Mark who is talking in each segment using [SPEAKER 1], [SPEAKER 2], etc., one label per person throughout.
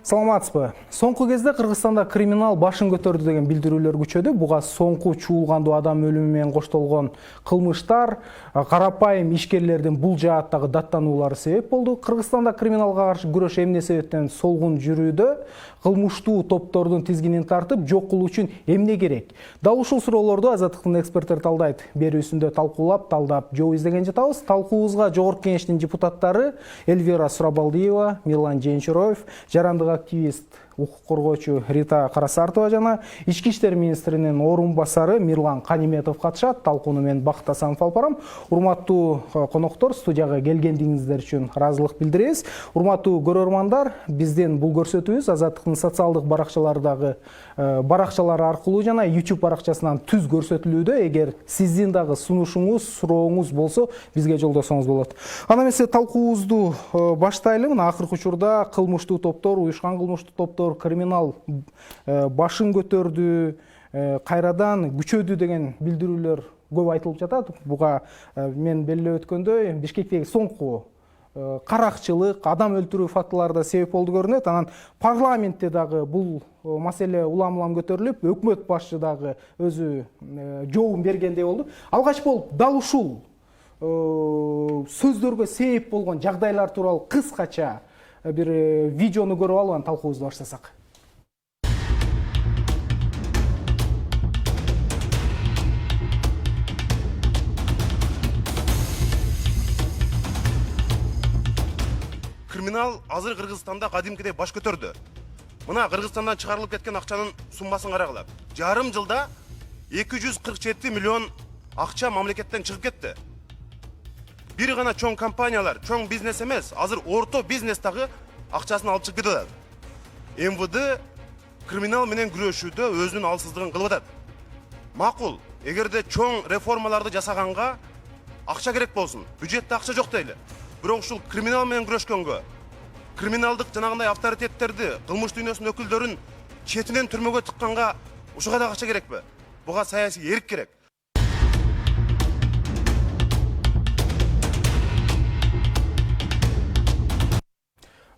[SPEAKER 1] Саламатсызбы. Соңку кезде Кыргызстанда криминал башын көтөрдү деген билдирүүлөр күчөдү. Буга соңку чуулгандуу адам өлүмү менен коштолгон кылмыштар, карапайым ишкерлердин бул жааттагы даттануулары себеп болду. Кыргызстанда криминалга каршы күрөш эмне себептен солгун жүрүүдө? Кылмыштуу топтордун тизгинин тартып, жок кылуу үчүн эмне керек? Дал ушул суроолорду Азаттыктын эксперттери талдайт. Берүүсүндө талкуулап, талдап, жоо издеген жатабыз. Талкуубузга Жогорку Кеңештин депутаттары Эльвира Сурабалдиева, Мирлан Жээнчуроев, жарандык активист, укук коргоочу Рита Карасартова жана Ички иштер министринин орун басары Мирлан Каниметов катышат. Талкууну мен Бакыт Асанов алып барам. Урматтуу коноктор, студияга келгендигиңиздер үчүн ыраазылык билдиребиз. Урматтуу көрөрмандар, биздин бул көрсөтүүбүз Азаттыктын социалдык баракчалардагы баракчалар аркылуу жана YouTube баракчасынан түз көрсөтүлүүдө. Эгер сиздин дагы сунушуңуз, сурооңуз болсо, бизге жолдосоңуз болот. Ана эмесе талкуубузду баштайлы. Мына акыркы учурда кылмыштуу топтор, уюшкан кылмыштуу топтор криминал башын көтөрдү, кайрадан күчөдү деген билдирүүлөр көп айтылып жатат. Буга мен белгилеп өткөндөй Бишкектеги соңку каракчылык, адам өлтүрүү фактылары да себеп болду көрүнөт. Анан парламентте дагы бул маселе улам-улам көтөрүлүп, өкмөт башчы дагы өзү жообун бергендей болду. Алгач болуп дал ушул сөздөргө себеп болгон жагдайлар тууралуу кыскача бир видеону көрүп алып, анан талкуубузду баштасак.
[SPEAKER 2] Криминал азыр Кыргызстанда кадимкидей баш көтөрдү. Мына Кыргызстандан чыгарылып кеткен акчанын суммасын карагыла. Жарым жылда 247 миллион акча мамлекеттен чыгып кетти. Бир гана чоң компаниялар, чоң бизнес эмес, азыр орто бизнес дагы акчасын алып чыгып кетет. МВД криминал менен күрөшүүдө өзүнүн алсыздыгын кылып атат. Макул, эгерде чоң реформаларды жасаганга акча керек болсун, бюджетте акча жок дейли. Бирок ушул криминал менен күрөшкөнгө, криминалдык жанагындай авторитеттерди, кылмыш дүйнөсүнүн өкүлдөрүн четинен түрмөгө тыкканга ушуга да акча керекпи? Буга саясий эрк керек.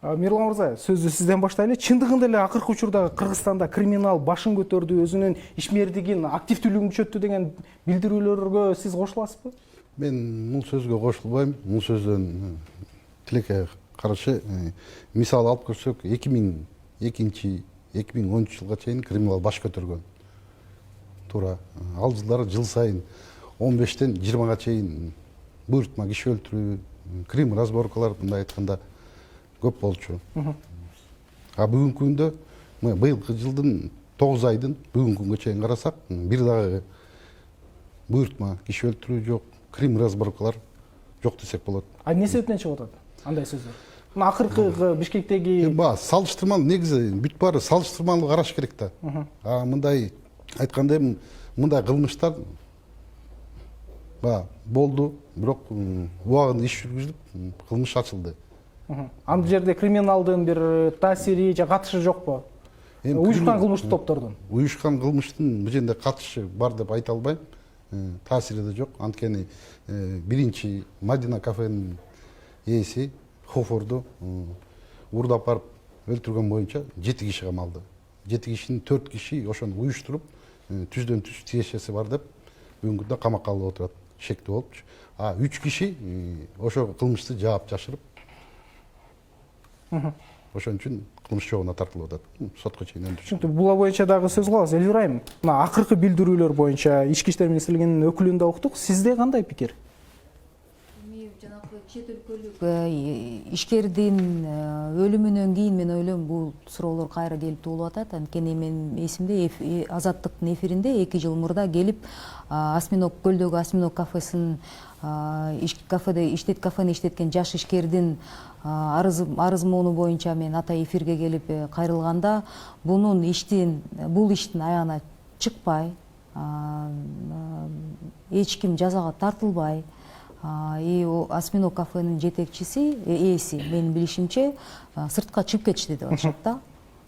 [SPEAKER 1] Мирлан мырза, сөздү сизден баштайлы. Чындыгында эле акыркы учурда Кыргызстанда криминал башын көтөрдү, өзүнүн ишмердигин, активдүүлүгүн күчөттү деген билдирүүлөргө сиз кошуласызбы?
[SPEAKER 3] Мен бул сөзгө кошулбайм. Бул сөздөн тилекке каршы мисал алып көрсөк, 2002-2013 жылга чейин криминал баш көтөргөн. Туура. Ал жылдары жыл сайын 15-тен 20-га чейин буйртма киши өлтүрүү, крим разборкалар, мындай айтканда көп болчу. Бүгүнкү күндө, быйылкы жылдын 9 айдын бүгүнкү күнгө чейин карасак, бир дагы буйртма киши өлтүрүү жок, крим разборкалар жок десек болот.
[SPEAKER 1] Эмне себептен чыгып атат андай сөздөр? Мына акыркы Бишкектеги
[SPEAKER 3] салыштырмалуу, негизи бүт баары салыштырмалуу караш керек да. Мындай айткандай, мындай кылмыштар болду, бирок убагында иш жүргүзүлүп, кылмыш ачылды.
[SPEAKER 1] Ан жерде криминалдын бир таасири же катышы жокпу? Уюшкан кылмыштуу топтордун.
[SPEAKER 3] Уюшкан кылмыштын бул жерде катышы бар деп айта албайм. Таасири да жок. Анткени биринчи Мадина кафенин ээси Хофорду уурдап барып өлтүргөн боюнча 7 киши камалды. 7 кишинин 4 киши ошону уюштуруп, түздөн түз тиешеси бар деп бүгүнкү күндө камакка алып отурат, шектүү болупчу. 3 киши ошол кылмышты жаап жашырып, ошон үчүн кылмыш жобуна тартылып атат. Сотко чейин өндүрүшүп.
[SPEAKER 1] Була боюнча дагы сөз кылабыз. Эльвира айым, мына акыркы билдирүүлөр боюнча Ички иштер министрлигинин өкүлүн да уктук. Сизде кандай пикир?
[SPEAKER 4] Жанагы чет өлкөлүк ишкердин өлүмүнөн кийин мен ойлойм бул суроолор кайра келип туулуп атат. Анткени мен эсимде Азаттыктын эфиринде 2 жыл мурда келип Осьминог көлдөгү Осьминог кафесин кафени иштеткен жаш ишкердин арызмоону боюнча мен ата эфирге келип кайрылганда бул иштин аягына чыкпай, эч ким жазага тартылбай, Осьминог кафенин жетекчиси, ээси менин билишимче сыртка чыгып кетишти деп атышат да.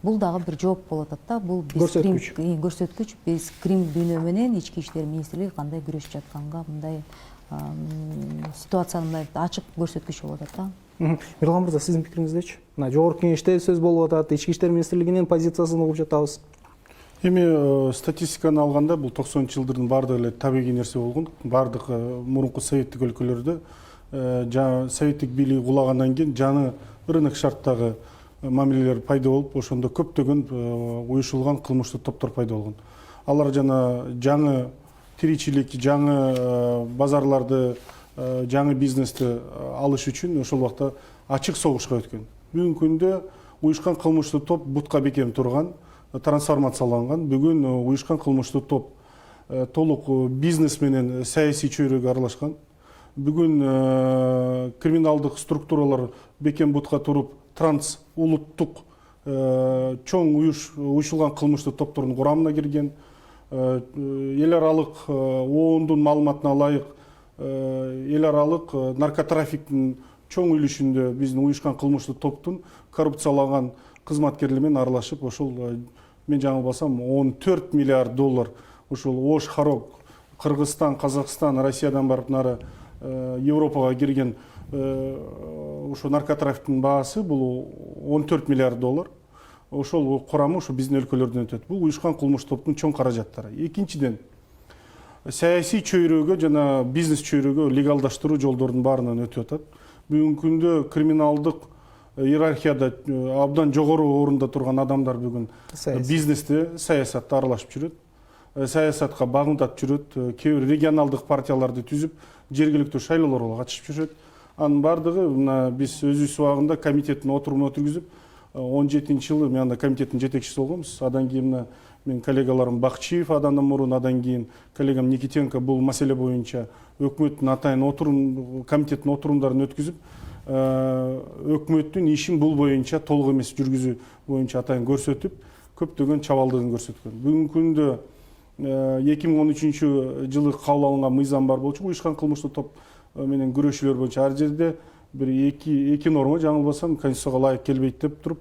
[SPEAKER 4] Бул дагы бир жооп болуп атат да. Бул көрсөткүч. Биз крим дүйнө менен Ички иштер министрлиги кандай күрөшүп жатканга мындай ситуацияны ачык көрсөткүч болуп атат да.
[SPEAKER 1] Мирлан мырза, сиздин пикириңиздечи? Мына жогорку кеңеште сөз болуп атат, Ички иштер министрлигинин позициясын угуп жатабыз.
[SPEAKER 5] Эми статистиканы алганда бул 90-жылдардын баардыгы эле табигый нерсе болгон. Баардык мурунку советтик өлкөлөрдө советтик бийлик кулагандан кийин жаңы рынок шарттагы мамилелер пайда болуп, ошондо көптөгөн уюшулган кылмыштуу топтор пайда болгон. Алар жана жаңы тиричилик, жаңы базарларды, жаңы бизнести алыш үчүн ошол убакта ачык согушка өткөн. Бүгүнкү күндө уюшкан кылмыштуу топ бутка бекем турган, трансформацияланган. Бүгүн уюшкан кылмыштуу топ толук бизнес менен саясий чөйрөгө аралашкан. Бүгүн криминалдык структуралар бекем бутка туруп, трансулуттук чоң уюшулган кылмыштуу топтордун курамына кирген. Эл аралык ООНдун маалыматына ылайык эл аралык наркотрафиктин чоң үлүшүндө биздин уюшкан кылмыштуу топтун коррупцияланган кызматкерлер менен аралашып, ошол мен жаңылбасам 14 миллиард доллар ошол Ош, Харок, Кыргызстан, Казакстан, Россиядан барып нары Европага кирген ошо наркотрафиктин баасы бул 14 миллиард доллар. Ошол курамы ошо биздин өлкөлөрдөн өтөт. Бул уюшкан кылмыштуу топтун чоң каражаттары. Экинчиден, саясий чөйрөгө жана бизнес чөйрөгө легалдаштыруу жолдордун баарынан өтүп атат. Бүгүнкү күндө криминалдык иерархияда абдан жогору орунда турган адамдар бүгүн бизнесте, саясатта аралашып жүрөт. Саясатка багындап жүрөт. Кээ бир регионалдык партияларды түзүп, жергиликтүү шайлоолорго катышып жүрөт. Анын бардыгы мына биз өзүбүз убагында комитеттин отурумун өткүзүп, 17-жылы мен анда комитеттин жетекчиси болгонбуз. Адан кийин мына мен коллегаларым Бакчиев адандан мурун, адан кийин коллегам Никитенко бул маселе боюнча өкмөттүн атайын комитеттин отурумдарын өткүзүп, өкмөттүн ишин бул боюнча толук эмес жүргүзүү боюнча атайын көрсөтүп, көптөгөн чабалдыгын көрсөткөн. Бүгүнкү күндө 2013-жылы кабыл алынган мыйзам бар болчу, уюшкан кылмыштуу топ менен күрөшүүлөр боюнча ар жерде бир эки норма жаңылбасам конституцияга ылайык келбейт деп туруп,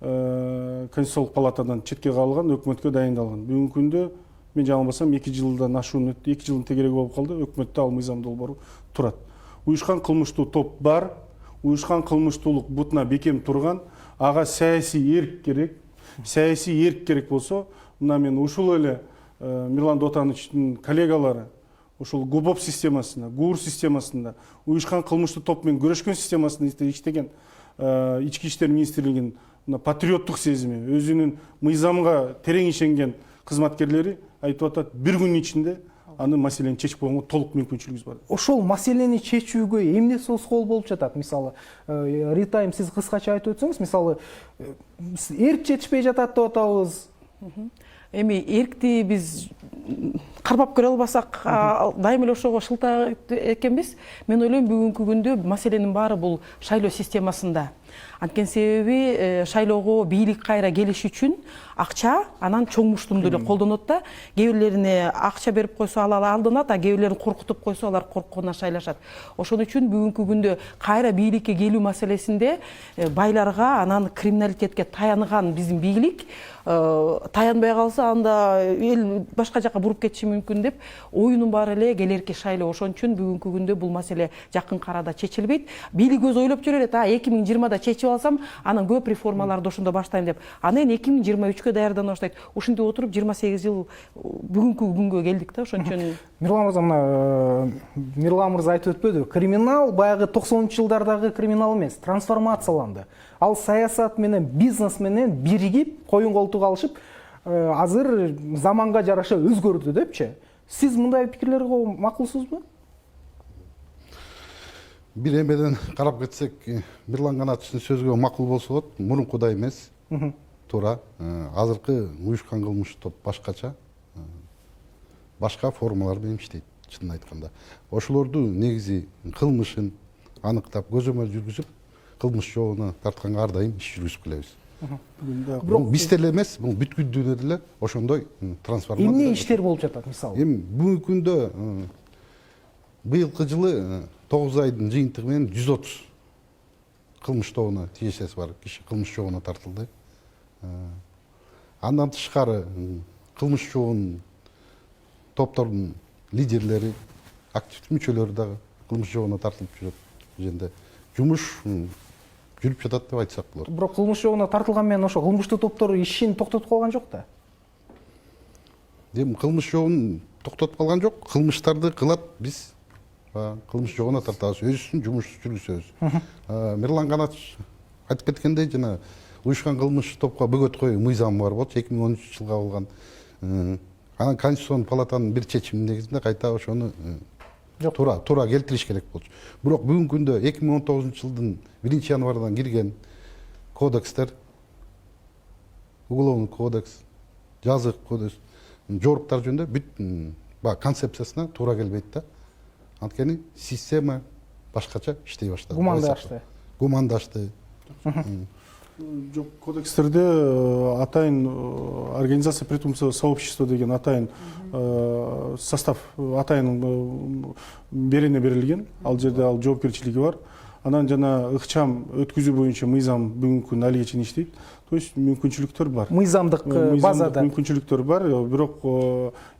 [SPEAKER 5] Конституциялык палатадан четке калган, өкмөткө дайындалган. Бүгүнкү күндө мен жаңылбасам 2 жылдан ашуун өттү, 2 жылдын тегереги болуп калды, өкмөттө ал мыйзам долбоору турат. Уюшкан кылмыштуу топ бар, уюшкан кылмыштуулук бутуна бекем турган, ага саясий эрк керек. Саясий эрк керек болсо, мына мен ушул эле Мирлан Дотановичтин коллегалары ошол ГУБОП системасында, ГУР системасында, уюшкан кылмыштуу топ менен күрөшкөн системасында иштеген Ички иштер министрлигинин патриоттук сезими, өзүнүн мыйзамга терең ишенген кызматкерлери айтып атат, бир күнүн ичинде аны маселени чечип койгонго толук мүмкүнчүлүгүбүз бар.
[SPEAKER 1] Ошол маселени чечүүгө эмне тоскоол болуп жатат? Мисалы, Ритайм, сиз кыскача айтып өтсөңүз, мисалы, эрк жетишпей жатат деп атабыз.
[SPEAKER 6] Эми эркти биз кармап көрө албасак, дайым эле ошого шылтак экенбиз. Мен ойлойм, бүгүнкү күндө маселенин баары бул шайлоо системасында. Анткени себеби шайлоого бийлик кайра келиш үчүн акча анан чоң муштумду эле колдонот да. Кээ бирлерине акча берип койсо ал алданат, а кээ бирлерин коркутуп койсо алар коркконунан шайлашат. Ошон үчүн бүгүнкү күндө кайра бийликке келүү маселесинде байларга, анан криминалитетке таянган биздин бийлик таянбай калса, анда эл башка жака буруп кетиши мүмкүн деп оюнун баары эле келерки шайлоо. Ошон үчүн бүгүнкү күндө бул маселе жакын арада чечилбейт. Бийлик өзү ойлоп жүрөт, 2020-да чечип алсам, анан көп реформаларды ошондо баштайм деп. Анан 2023-кө даярдана баштайт. Ушинтип отуруп 28 жыл бүгүнкү күнгө келдик да. Ошон үчүн
[SPEAKER 1] Мирлан мырза, Мирлан мырза айтып өтпөдү. Криминал баягы 90-жылдардагы криминал эмес, трансформацияланды. Ал саясат менен, бизнес менен биригип, коюн колтугу алышып, азыр заманга жараша өзгөрдү депчи. Сиз мындай пикирлерге макулсузбу?
[SPEAKER 3] Бир эмеден карап кетсек, Мирлан Канатовичтин сөзгө макул болсо болот, мурункудай эмес. Туура. Азыркы уюшкан кылмыштуу топ башкача, башка формалар менен иштейт, чынын айтканда. Ошолорду негизи кылмышын аныктап, көзөмөл жүргүзүп, кылмыш жообуна тартканга ар дайым иш жүргүзүп келебиз. Бирок биз деле эмес, бул бүткүл дүйнөдө деле ошондой трансформация.
[SPEAKER 1] Эмне иштер болуп жатат, мисалы?
[SPEAKER 3] Эми бүгүнкү күндө быйылкы жылы 9 айдын жыйынтыгы менен 130 кылмыш тобуна тиешеси бар киши кылмыш жообуна тартылды. Андан тышкары кылмыш жообунун топтордун лидерлери, активдүү мүчөлөрү дагы кылмыш жообуна тартылып жүрөт. Жерде жумуш жүрүп жатат деп айтсак болот.
[SPEAKER 1] Бирок кылмыш жобуна тартылган менен ошо кылмыштуу топтор ишин токтотуп калган жок да.
[SPEAKER 3] Эми кылмыш жобун токтотуп калган жок, кылмыштарды кылат биз. Кылмыш жобуна тартабыз, өзүбүздүн жумушубузду жүргүзөбүз. Мирлан Канатович айтып кеткендей, жана уюшкан кылмыш топко бөгөт коюу мыйзамы бар болчу 2013 жылга болгон. Анан Конституцион палатанын бир чечиминин негизинде кайта ошону туура келтириш керек болчу. Бирок бүгүнкү күндө 2019 жылдын 1 январынан кирген кодекстер, уголовный кодекс, жазык кодекс, жоруктар жөнүндө бүт концепциясына туура келбейт да. Анткени система башкача иштей баштады. Гумандашты.
[SPEAKER 5] Жок, кодекстерде атайын организация преступного сообщества деген атайын состав атайын берене берилген. Ал жерде ал жоопкерчилиги бар. Анан жана ыкчам өткүзүү боюнча мыйзам бүгүнкү күндө али чейин иштейт. То есть мүмкүнчүлүктөр бар.
[SPEAKER 1] Мыйзамдык базада
[SPEAKER 5] мүмкүнчүлүктөр бар. Бирок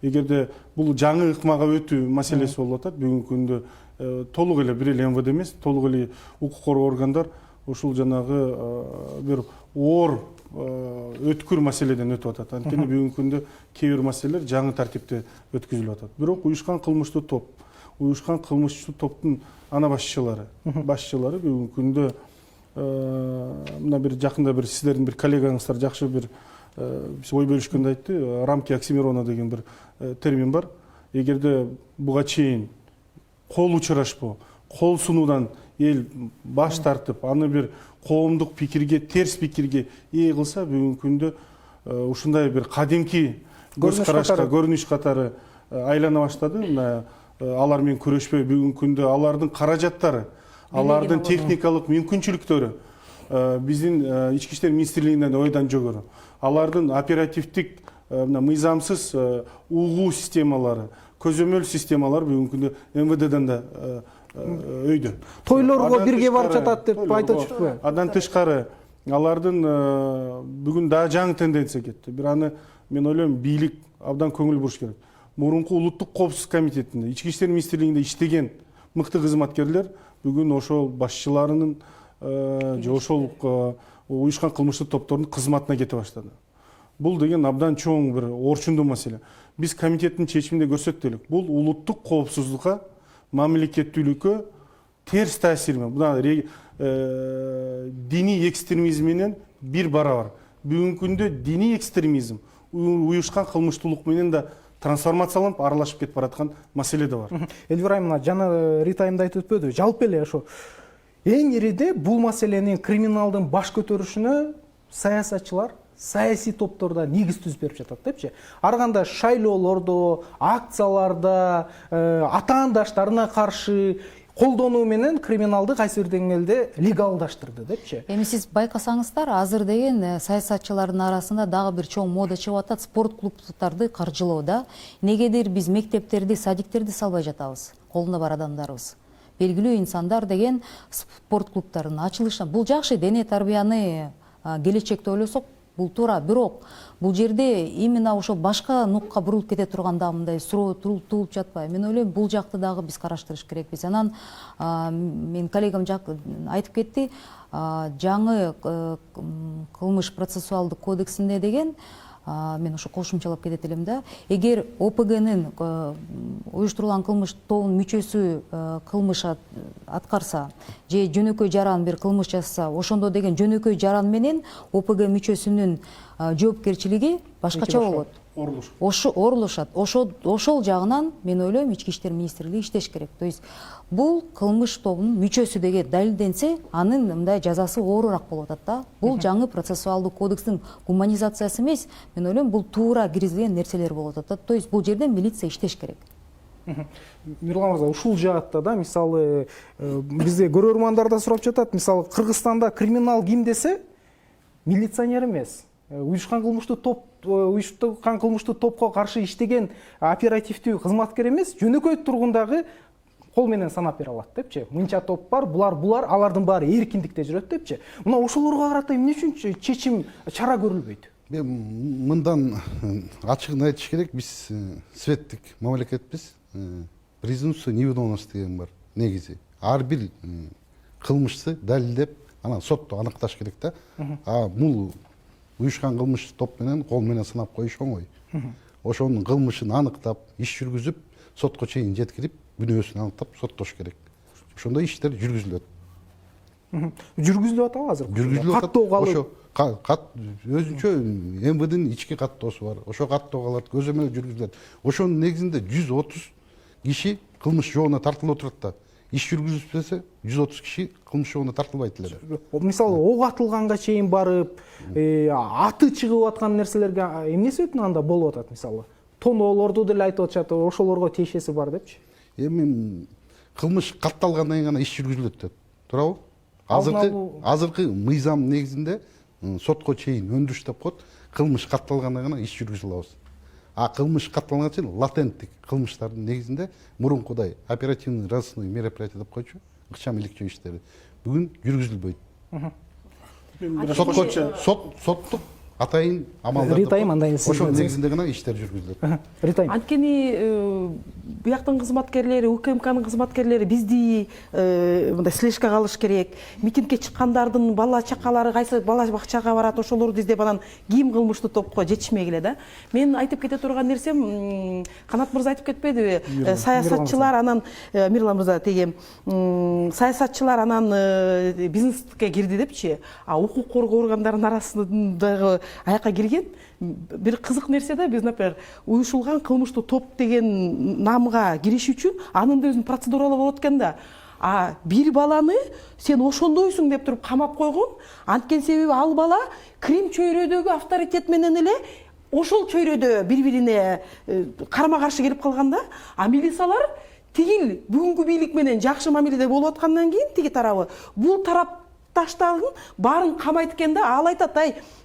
[SPEAKER 5] эгерде бул жаңы ыкмага өтүү маселеси болуп атат, бүгүнкү күндө толук эле бир эле МВД эмес, толук эле укук коргоо органдар ушул жанагы бир оор өткүр маселеден өтүп атат. Анткени бүгүнкү күндө кээ бир маселелер жаңы тартипте өткүзүлүп атат. Бирок уюшкан кылмыштуу топтун ана башчылары бүгүнкү күндө мына бир жакында бир сиздердин бир коллегаңыздар жакшы бир ой бөлүшкөндө айтты, рамки Оксимирона деген бир термин бар. Эгерде буга чейин кол учурашпоо, кол сунуудан эл баш тартып, аны бир коомдук пикирге, терс пикирге ээ кылса, бүгүнкү күндө ушундай бир кадимки көз карашка, көрүнүш катары айлана баштады. Алар менен күрөшпөй, бүгүнкү күндө алардын каражаттары, алардын техникалык мүмкүнчүлүктөрү биздин ички иштер министрлигинен ойдан жогору. Алардын оперативдик мыйзамсыз угуу системалары, көзөмөл системалары бүгүнкү күндө МВДден да өйдө.
[SPEAKER 1] Тойлорго бирге барып жатат деп айтып жүрбү?
[SPEAKER 5] Андан тышкары алардын бүгүн дагы жаңы тенденция кетти. Бир аны мен ойлойм бийлик абдан көңүл буруш керек. Мурунку улуттук коопсуздук комитетинде, ички иштер министрлигинде иштеген мыкты кызматкерлер бүгүн ошол башчыларынын же ошол уюшкан кылмыштуу топтордун кызматына кете баштады. Бул деген абдан чоң бир орчундуу маселе. Биз комитеттин чечиминде көрсөттүк. Бул улуттук коопсуздукка, мамлекеттүүлүккө терс таасир менен, мына диний экстремизм менен бир барабар. Бүгүнкү күндө диний экстремизм уюшкан кылмыштуулук менен да трансформацияланып, аралашып кетип бараткан маселе да бар.
[SPEAKER 1] Эльвира Айымовна, жана Рита Айым да айтып өтпөдү, жалпы эле ошо эң ириде бул маселенин криминалдын баш көтөрүшүнө саясатчылар, саясий топторда негиз түзүп берип жатат депчи. Ар кандай шайлоолордо, акцияларда атаандаштарына каршы колдонуу менен криминалды кайсы бир деңгээлде легалдаштырды депчи.
[SPEAKER 4] Эми сиз байкасаңыздар, азыр деген саясатчылардын арасында дагы бир чоң мода чыгып атат, спорт клубдарды каржылоо да. Негедир биз мектептерди, садиктерди салбай жатабыз, колунда бар адамдарыбыз. Белгилүү инсандар деген спорт клубтарынын ачылышына, бул жакшы, дене тарбияны келечекте ойлосок, бул туура. Бирок бул жерде именно ошо башка нукка бурулуп кете турганда мындай суроо туулуп жатпайбы? Мен ойлойм, бул жакты дагы биз караштырыш керекпиз. Анан мен коллегам айтып кетти, жаңы кылмыш процессуалдык кодексинде деген мен ошо кошумчалап кетет элем да. Эгер ОПГнын уюштурулган кылмыш тобунун мүчөсү кылмыш аткарса же жөнөкөй жаран бир кылмыш жасаса, ошондо деген жөнөкөй жаран менен ОПГ мүчөсүнүн жоопкерчилиги башкача болот. Орулушат. Ошол жагынан мен ойлойм ички иштер министрлиги иштеш керек. То есть бул кылмыш тобунун мүчөсү деген далилденсе, анын мындай жазасы оорураак болуп атат да. Бул жаңы процессуалдык кодекстин гуманизациясы эмес, мен ойлойм бул туура киргизилген нерселер болуп атат. То есть бул жерде милиция иштеш керек.
[SPEAKER 1] Мирлан мырза, ушул жаатта да, мисалы бизде көрөрмандар да сурап жатат, мисалы Кыргызстанда криминал ким десе, милиционер эмес. Уюшкан кылмыштуу топко каршы иштеген оперативдүү кызматкер эмес, жөнөкөй тургундагы кол менен санап бере алат депчи. Мынча топ бар, булар, алардын баары эркиндикте жүрөт депчи. Мына ошолорго карата эмне үчүн чечим, чара көрүлбөйт?
[SPEAKER 3] Мындан ачыгын айтыш керек, биз светтик мамлекетпиз. Презумпция невиновности деген бар негизи. Ар бир кылмышты далилдеп анан сотто аныкташ керек да. Бул уюшкан кылмыш топ менен кол менен сынап коюш оңой. Ошонун кылмышын аныктап, иш жүргүзүп, сотко чейин жеткирип, күнөөсүн аныктап соттош керек. Ошондой иштер жүргүзүлөт.
[SPEAKER 1] Жүргүзүлүп атабы азыр?
[SPEAKER 3] Жүргүзүлүп атат.
[SPEAKER 1] Каттоо калып.
[SPEAKER 3] Ошо өзүнчө МВДнын ички каттоосу бар. Ошо каттоого көзөмөл жүргүзүлөт. Ошонун негизинде 130 киши кылмыш жообуна тартылып отурат да. Иш жүргүзүлбөсө 130 киши кылмыш жообуна тартылбайт эле.
[SPEAKER 1] Мисалы ок атылганга чейин барып, аты чыгып аткан нерселерге эмне себептен анда болуп атат мисалы? Тоноолорду деле айтып атышат, ошолорго тиешеси бар депчи.
[SPEAKER 3] Эми кылмыш катталгандан кийин гана иш жүргүзүлөт деп. Туурабы? Азыркы мыйзам негизинде сотко чейин өндүрүш деп коет. Кылмыш катталгандан гана иш жүргүзүлө алабыз. Кылмыш катталгандан чейин латенттик кылмыштардын негизинде мурункудай оперативный розыскной мероприятие деп койчу, ыкчам иликтөө иштери бүгүн жүргүзүлбөйт. Соттук атайын амалдар.
[SPEAKER 1] Ритайым андай
[SPEAKER 3] ошол негизинде гана иштер жүргүзүлөт.
[SPEAKER 6] Ритайым. Анткени бияктын кызматкерлери, УКМКнын кызматкерлери бизди мындай слежкага алыш керек. Митингге чыккандардын бала чакалары кайсы бала бакчага барат, ошолорду издеп анан ким кылмыштуу топко жетишмей келе да. Мен айтып кете турган нерсем, Канат мырза айтып кетпедиби? Саясатчылар анан Мирлан мырза теге саясатчылар анан бизнеске кирди депчи. Укук коргоо органдарынын арасындагы аяка кирген бир кызык нерсе да, биз, например, уюшулган кылмыштуу топ деген намга кириш үчүн анын да өзүнүн процедуралары болот экен да. Бир баланы сен ошондойсуң деп туруп камап койгон. Анткени себеби ал бала Крим чөйрөдөгү авторитет менен эле ошол чөйрөдө бири-бирине карама каршы келип калган да. Милициялар тигил бүгүнкү бийлик менен жакшы мамиледе болуп аткандан кийин тиги тарабы бул тарап таштардын баарын камайт экен да. Ал айтат,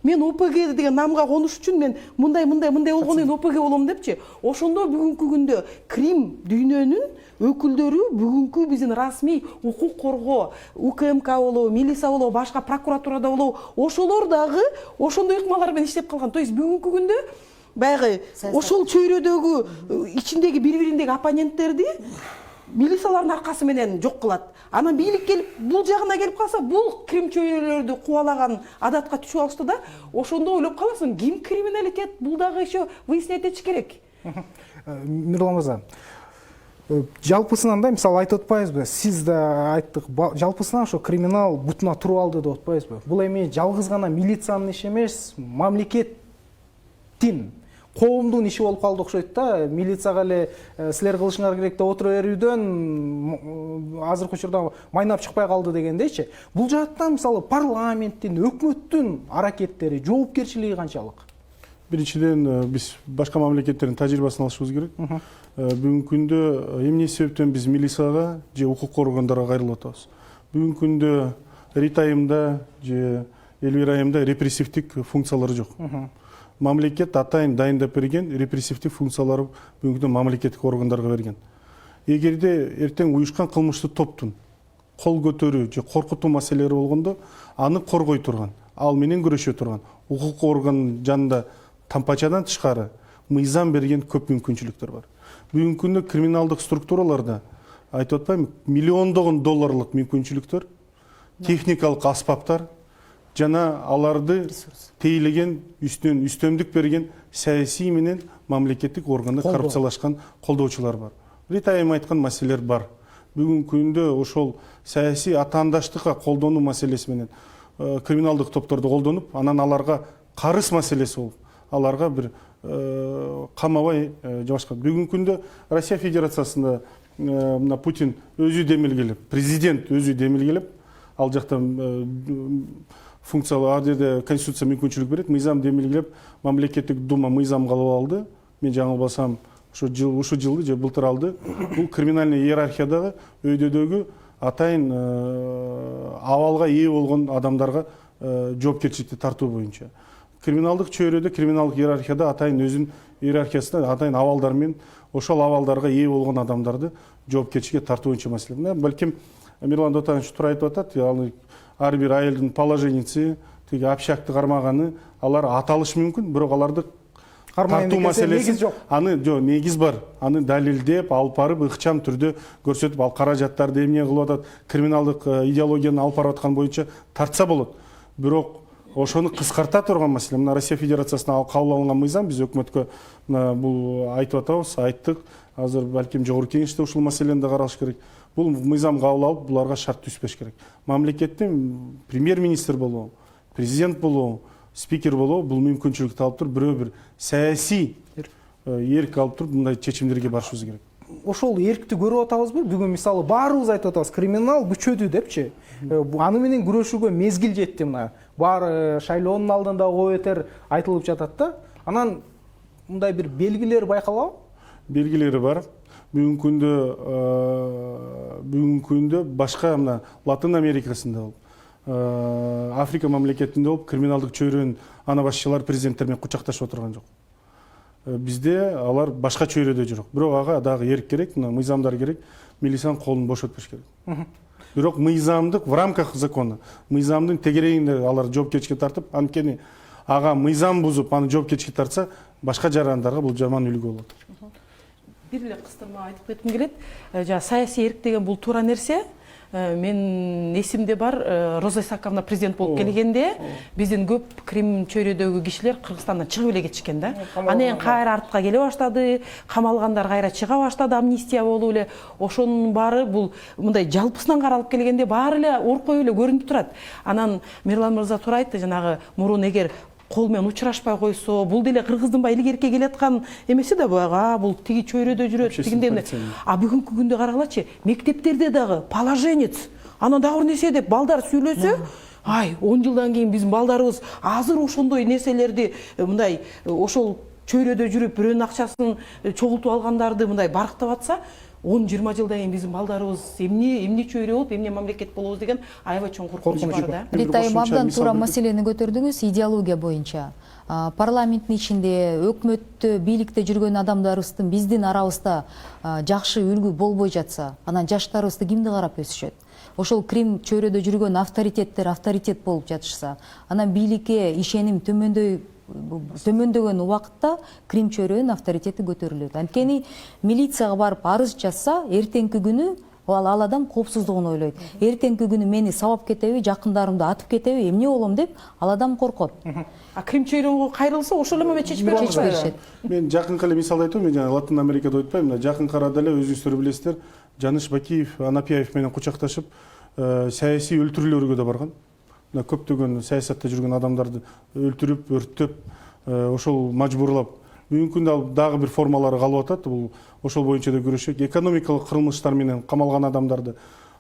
[SPEAKER 6] мен ОПГ деген намга конуш үчүн мен мындай болгондон кийин ОПГ болом депчи. Ошондо бүгүнкү күндө Крим дүйнөнүн өкүлдөрү бүгүнкү биздин расмий укук коргоо, УКМК болобу, милиция болобу, башка прокуратурада болобу, ошолор дагы ошондой ыкмалар менен иштеп калган. То есть бүгүнкү күндө баягы ошол чөйрөдөгү ичиндеги бири-бириндеги оппоненттерди милициялардын аркасы менен жок кылат. Анан бийлик келип бул жагына келип калса, бул Крим чөйрөлөрдү кубалаган адатка түшүп алышты да. Ошондо ойлоп каласың, ким криминалитет, бул дагы еще выяснять этиш керек.
[SPEAKER 1] Мирлан мырза, жалпысынан да мисалы айтып атпайбызбы? Сиз да айттык, жалпысынан ошо криминал бутуна туруп алды деп атпайбызбы? Бул эми жалгыз гана милициянын иши эмес, мамлекеттин, коомдун иши болуп калды окшойт да. Милицияга эле силер кылышыңар керек деп отура берүүдөн азыркы учурда майнап чыкпай калды дегендейчи. Бул жааттан мисалы парламенттин, өкмөттүн аракеттери, жоопкерчилиги канчалык?
[SPEAKER 5] Биринчиден биз башка мамлекеттердин тажрыйбасын алышыбыз керек. Бүгүнкү күндө эмне себептен биз милицияга же укук органдарга кайрылып атабыз? Бүгүнкү күндө Ритайымда же Элвира айымда репрессивдик функциялары жок. Мамлекет атайын дайындап берген репрессивдик функциялары бүгүнкү мамлекеттик органдарга берген. Эгерде эртең уюшкан кылмыштуу топтун кол көтөрүү же коркутуу маселелери болгондо аны коргой турган, ал менен күрөшө турган укук орган жанында тампачадан тышкары мыйзам берген көп мүмкүнчүлүктөр бар. Бүгүнкү күндө криминалдык структураларда айтып атпайбы, миллиондогон долларлык мүмкүнчүлүктөр, техникалык аспаптар жана аларды тейлеген үстүнөн үстөмдүк берген саясий менен мамлекеттик органды коррупциялашкан колдоочулар бар. Ритайым айткан маселелер бар. Бүгүнкү күндө ошол саясий атаандаштыкка колдонуу маселеси менен криминалдык топторду колдонуп, анан аларга карыз маселеси болуп, аларга бир камабай жабашкан. Бүгүнкү күндө Россия Федерациясында мына Путин өзү демилгелеп, президент өзү демилгелеп, ал жакта функциялы жерде конституция мүмкүнчүлүк берет, мыйзам демилгелеп, мамлекеттик дума мыйзам кылып алды. Мен жаңылбасам, ушу жылы же былтыр алды. Бул криминальный иерархиядагы өйдөдөгү атайын абалга ээ болгон адамдарга жоопкерчиликти тартуу боюнча. Криминалдык чөйрөдө, криминалдык иерархияда атайын өзүнүн иерархиясында атайын абалдар менен ошол абалдарга ээ болгон адамдарды жоопкерчиликке тартуу боюнча маселе. Балким Мирлан Дотанович туура айтып атат, ар бир айылдын положениясы, тиги общакты кармаганы, алар аталышы мүмкүн, бирок аларды
[SPEAKER 1] Кармайын
[SPEAKER 5] тартуу
[SPEAKER 1] деген
[SPEAKER 5] маселеси
[SPEAKER 1] негиз жок.
[SPEAKER 5] аны жок, негиз бар. Аны далилдеп, алып барып, ыкчам түрдө көрсөтүп, ал каражаттарды эмне кылып атат, криминалдык идеологияны алып барып аткан боюнча тартса болот. Бирок ошону кыскарта турган маселе. Мына Россия Федерациясына кабыл алынган мыйзам, биз өкмөткө мына бул айтып атабыз, айттык. Азыр балким жогорку кеңеште ушул маселени да караш керек. Бул мыйзам кабыл алып, буларга шарт түзбөш керек. Мамлекеттин премьер-министр болобу, президент болобу, спикер болобу бул мүмкүнчүлүктү алып туруп, бирөө бир саясий эрк алып туруп мындай чечимдерге барышыбыз керек.
[SPEAKER 1] Ошол эркти көрүп атабызбы? Бүгүн мисалы баарыбыз айтып атабыз, криминал күчөдү депчи. Аны менен күрөшүүгө мезгил жетти мына. Бар шайлоонун алдында коетер айтылып жатат да. Анан мындай бир белгилер байкалабы?
[SPEAKER 5] Белгилери бар. Бүгүнкү күндө башка мына Латын Америкасында болуп, Африка мамлекетинде болуп, криминалдык чөйрөнүн ана башчылар президенттер менен кучакташып отурган жок. Бизде алар башка чөйрөдө жүрөк. Бирок ага дагы эрк керек, мына мыйзамдар керек. Милициянын колун бошотпош керек. Бирок мыйзамдык в рамках закона, мыйзамдын тегерегинде алар жоопкерчиликке тартып, анткени ага мыйзам бузуп, аны жоопкерчиликке тартса, башка жарандарга бул жаман үлгү болот.
[SPEAKER 6] Бир эле кыстырма айтып кетким келет. Саясий эрк деген бул туура нерсе. Мен эсимде бар, Роза Исаковна президент болуп келгенде биздин көп Крим чөйрөдөгү кишилер Кыргызстандан чыгып эле кетишкен да. Анан кайра артка келе баштады, камалгандар кайра чыга баштады, амнистия болуп эле. Ошонун баары бул мындай жалпысынан каралып келгенде баары эле оркой эле көрүнүп турат. Анан Мирлан мырза туура айтты, жанагы мурун эгер кол менен учурашпай койсо, бул деле кыргыздын ба илгерке келаткан эмеси да буга, бул тиги чөйрөдө жүрөт, тигинден. А бүгүнкү күндө карагалачы, мектептерде дагы положенец, ана дагы бир нерсе деп балдар сүйлөсө, ай, 10 жылдан кийин биздин балдарыбыз азыр ошондой нерселерди мындай ошол чөйрөдө жүрүп бирөөнүн акчасын чогултуп алгандарды мындай барктап атса, 10-20 жылдан кийин биздин балдарыбыз эмне чөйрө болуп, эмне мамлекет болобуз деген аябай чоң коркунуч бар да.
[SPEAKER 4] Рит айым, абдан туура маселени көтөрдүңүз, идеология боюнча. Парламенттин ичинде, өкмөттө, бийликте жүргөн адамдарыбыздын биздин арабызда жакшы үлгү болбой жатса, анан жаштарыбызды кимди карап өсүшөт? Ошол Крим чөйрөдө жүргөн авторитеттер авторитет болуп жатышса, анан бийликке ишеним төмөндөгөн убакытта Крим чөйрөнүн авторитети көтөрүлөт. Анткени милицияга барып арыз жазса, эртеңки күнү ал адам коопсуздугун ойлойт. Эртеңки күнү мени сабап кетеби, жакындарымды атып кетеби, эмне болом деп ал адам коркот.
[SPEAKER 6] А Крим чөйрөгө кайрылса, ошол эле момент чечип
[SPEAKER 4] беришет.
[SPEAKER 5] Мен жакынкы эле мисал айтам, мен жана Латын Америкада өтпөйм, мына жакынкы арада эле өзүңүздөр билесиздер, Жаныш Бакиев, Анапияев менен кучакташып, саясий өлтүрүүлөргө да барган. Мына көптөгөн саясатта жүргөн адамдарды өлтүрүп, өрттөп, ошол мажбурлап. Бүгүнкү күндө дагы бир формалары калып атат. Бул ошол боюнча да күрөшөк. Экономикалык кылмыштар менен камалган адамдарды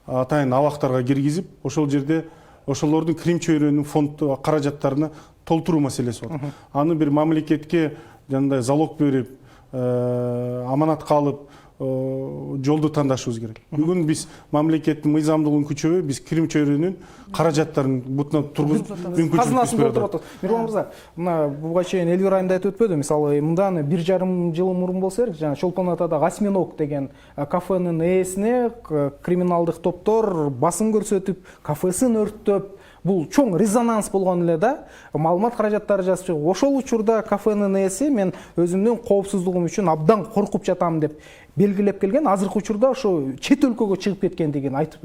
[SPEAKER 5] атайын абактарга киргизип, ошол жерде ошолордун Крим чөйрөнүн фонд каражаттарына толтуруу маселеси бар. Аны бир мамлекетке жандай залог берип, аманатка алып, жолду тандашыбыз керек. Бүгүн биз мамлекеттин мыйзамдуулугун күчөбөй, биз Крим чөйрөнүн каражаттарын бутуна тургузуп мүмкүнчүлүк
[SPEAKER 1] казынасын толтуруп атат. Мирлан мырза, мына буга чейин Элвира айымда айтып өтпөдү. Мисалы, мындан 1,5 жыл мурун болсо керек, жана Чолпон Атадагы Осьминог деген кафенин ээсине криминалдык топтор басым көрсөтүп, кафесин өрттөп, бул чоң резонанс болгон эле да, маалымат каражаттары жазып чыгып, ошол учурда кафенин ээси мен өзүмдүн коопсуздугум үчүн абдан коркуп жатам деп белгилеп келген. Азыркы учурда ошо чет өлкөгө чыгып кеткендигин айтып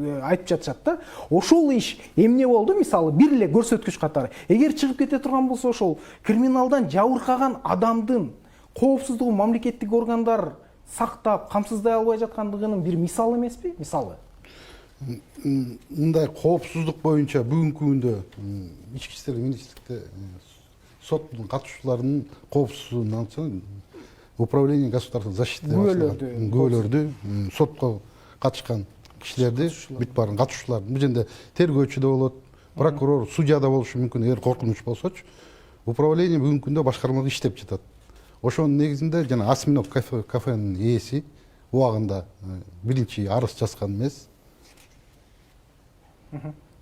[SPEAKER 1] жатышат да. Ошол иш эмне болду? Мисалы, бир эле көрсөткүч катары. Эгер чыгып кете турган болсо, ошол криминалдан жабыркаган адамдын коопсуздугун мамлекеттик органдар сактап, камсыздай албай жаткандыгынын бир мисалы эмеспи? Мисалы.
[SPEAKER 3] Мындай коопсуздук боюнча бүгүнкү күндө ички иштер министрликте соттун катышуучуларынын коопсуздугунан управление государственной защиты күбөлөрдү, сотко катышкан кишилерди бүт баарын катышуулардын бул жерде тергөөчү да болот, прокурор, судья да болушу мүмкүн, эгер коркунуч болсочу. Управление бүгүнкү күндө башкармада иштеп жатат. Ошонун негизинде жана Осьминог кафенин ээси убагында биринчи арыз жазган эмес.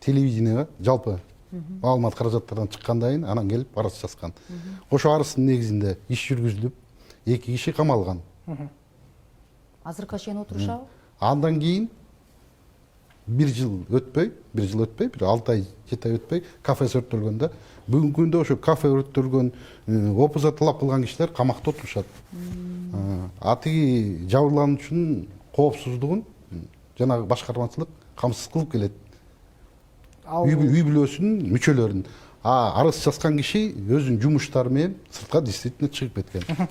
[SPEAKER 3] Телевидениеге жалпы маалымат каражаттардан чыккандан кийин анан келип арыз жазган. Ошо арыздын негизинде иш жүргүзүлүп, 2 киши камалган.
[SPEAKER 4] Азыркыга чейин отурушабы?
[SPEAKER 3] Андан кийин бир жыл өтпөй бир 6 ай 7 ай өтпөй кафеси өрттөлгөн да. Бүгүнкү күндө ошо кафе өрттөлгөн, опуза талап кылган кишилер камакта отурушат. Атиги жабырлануучунун коопсуздугун жанагы башкармачылык камсыз кылып келет. Үй бүлөсүнүн мүчөлөрүн. Арыз жазган киши өзүнүн жумуштары менен сыртка действительно чыгып кеткен.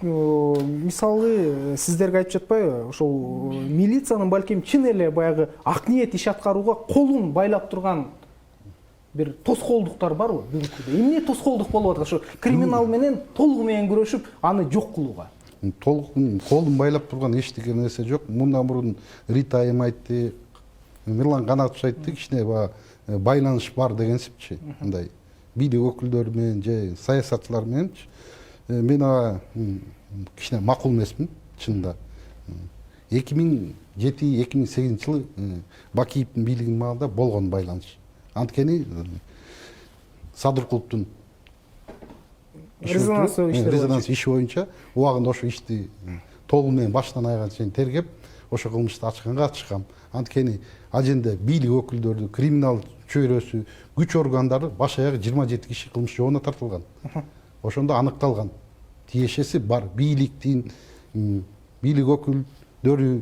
[SPEAKER 1] Мисалы сиздерге айтып жатпайбы, ошол милициянын балким чын эле баягы ак ниет иш аткарууга колун байлап турган бир тоскоолдуктар барбы бүгүнкү күндө? Эмне тоскоолдук болуп атат? Ошо криминал менен толугу менен күрөшүп, аны жок кылууга.
[SPEAKER 3] Толук колун байлап турган эчтеке нерсе жок. Мындан мурун Рита айым айтты, Мирлан Канатович айтты, кичине байланыш бар дегенсипчи. Мындай бийлик өкүлдөрү менен же саясатчылар мененчи. Мен кичине макул эмесмин чынында. 2007-2008 жылы Бакиевдин бийлигинин маалында болгон байланыш. Анткени Садыркуловдун резонанс иши боюнча убагында ошо ишти толугу менен баштан аягына чейин тергеп, ошо кылмышты ачканга ачкам. Анткени ал жерде бийлик өкүлдөрү, криминал чөйрөсү, күч органдары баш аягы 27 киши кылмыш жообуна тартылган. Ошондо аныкталган. Тиешеси бар. Бийликтин, бийлик өкүлдөрү,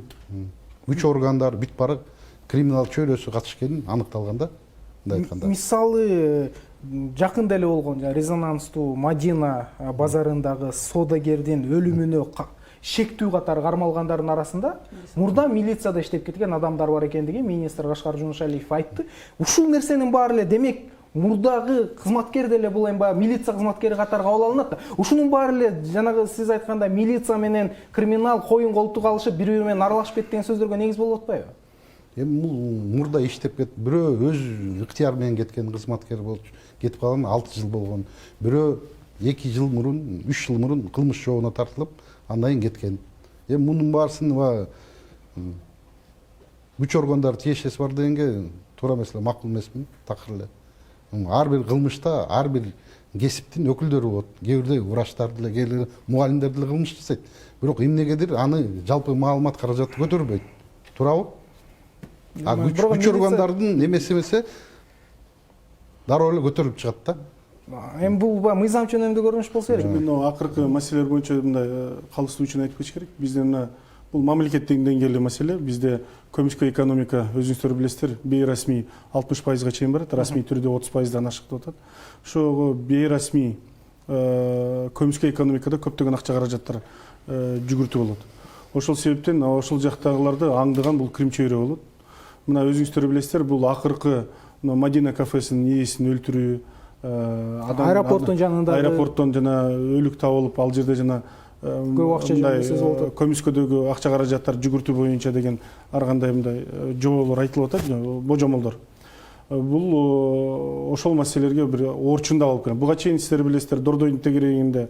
[SPEAKER 3] күч органдары бүт бары криминал чөйрөсү катышкени аныкталган да.
[SPEAKER 1] Мисалы жакында эле болгон резонанстуу Мадина базарындагы соодагердин өлүмүнө шектүү катары кармалгандардын арасында мурда милицияда иштеп кеткен адамдар бар экендигин министр Кашкар Жумушалиев айтты. Ушул нерсенин баары эле демек мурдагы кызматкер деле бул эми милиция кызматкери катары кабыл алынат да. Ушунун баары эле жанагы сиз айткандай милиция менен криминал коюн колтук алышып бири-бири менен аралашып кеткен сөздөргө негиз болуп атпайбы?
[SPEAKER 3] Эми бул мурда иштеп кетип, бирөө өз ыктыяр менен кеткен кызматкер болуп кетип калган 6 жыл болгон. Бирөө 2 жыл мурун, 3 жыл мурун кылмыш жообуна тартылып, андан кийин кеткен. Эми мунун баарысын күч органдары тиешеси бар дегенге туура эмес эле, макул эмесмин, такыр эле. Ар бир кылмышта ар бир кесиптин өкүлдөрү болот. Кээ бирде врачтар деле, кээ бирде мугалимдер деле кылмыш жасайт. Бирок эмнегедир аны жалпы маалымат каражаты көтөрбөйт. Туурабы? Күч органдардын эмесе дароо эле көтөрүлүп чыгат да.
[SPEAKER 1] Эми бул мыйзам чөнөмдүү көрүнүш болсо керек.
[SPEAKER 5] Мен акыркы маселелер боюнча мындай калыстуу үчүн айтып кетиш керек. Бизде бул мамлекеттик деңгээлде маселе. Бизде көмүскө экономика, өзүңүздөр билесиздер, бейрасмий 60%га чейин барат, расмий түрдө 30%дан ашык деп атат. Ошо бейрасмий көмүскө экономикада көптөгөн акча каражаттар жүгүртүү болот. Ошол себептен ошол жактагыларды аңдыган бул крим чөйрө болот. Мына өзүңүздөр билесиздер, бул акыркы Мадина кафесинин ээсин өлтүрүү,
[SPEAKER 1] аэропорттун жанында
[SPEAKER 5] аэропорттон жана өлүк табылып, ал жерде жана
[SPEAKER 1] көп акча жүгүртүү,
[SPEAKER 5] көмүскөдөгү акча каражаттар жүгүртүү боюнча деген ар кандай мындай жоболор айтылып атат, божомолдор. Бул ошол маселелерге бир орчунда алып келген. Буга чейин сиздер билесиздер, Дордойдун тегерегинде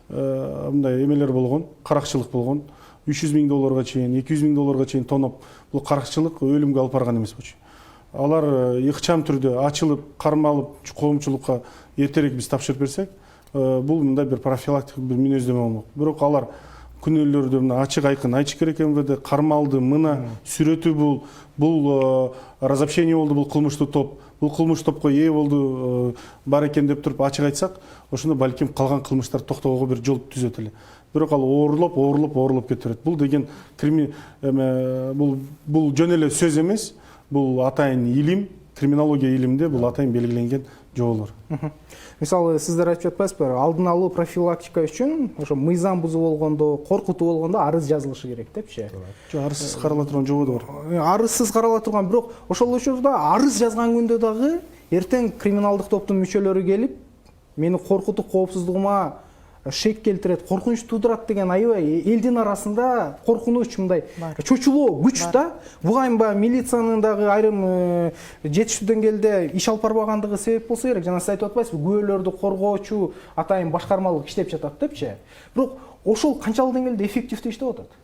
[SPEAKER 5] мындай эмелер болгон, каракчылык болгон. $300,000 чейин, $200,000 чейин тоноп, бул каракчылык өлүмгө алып барган эмес болчу. Алар ыкчам түрдө ачылып, кармалып, коомчулукка эртерээк биз тапшырып берсек, бул мындай бир профилактик бир мүнөздөмө болмок. Бирок алар күнөөлөрдү мына ачык айкын айтыш керек. МВД кармалды, мына сүрөтү бул разобщение болду, бул кылмыштуу топ, бул кылмыш топко ээ болду бар экен деп туруп ачык айтсак, ошондо балким калган кылмыштар токтоого бир жол түзөт эле. Бирок ал оорлоп кетирет. Бул деген бул жөн эле сөз эмес, бул атайын илим, криминология илиминде бул атайын белгиленген жоболор.
[SPEAKER 1] Мисалы сиздер айтып жатпайсызбы, алдын алуу профилактика үчүн ошо мыйзам бузуу болгондо, коркутуу болгондо арыз жазылышы керек депчи.
[SPEAKER 5] Жок, арызсыз карала турган жобо да бар.
[SPEAKER 1] Арызсыз карала турган, бирок ошол учурда арыз жазган күндө дагы эртең криминалдык топтун мүчөлөрү келип, мени коркутуп, коопсуздугума шек келтирет, коркунуч туудурат деген аябай элдин арасында коркунуч, мындай чочулоо күч да. Буга эми милициянын дагы айрым жетиштүү деңгээлде иш алып барбагандыгы себеп болсо керек. Жана сиз айтып атпайсызбы, күбөлөрдү коргоочу атайын башкармалык иштеп жатат депчи. Бирок ошол канчалык деңгээлде эффективдүү иштеп атат?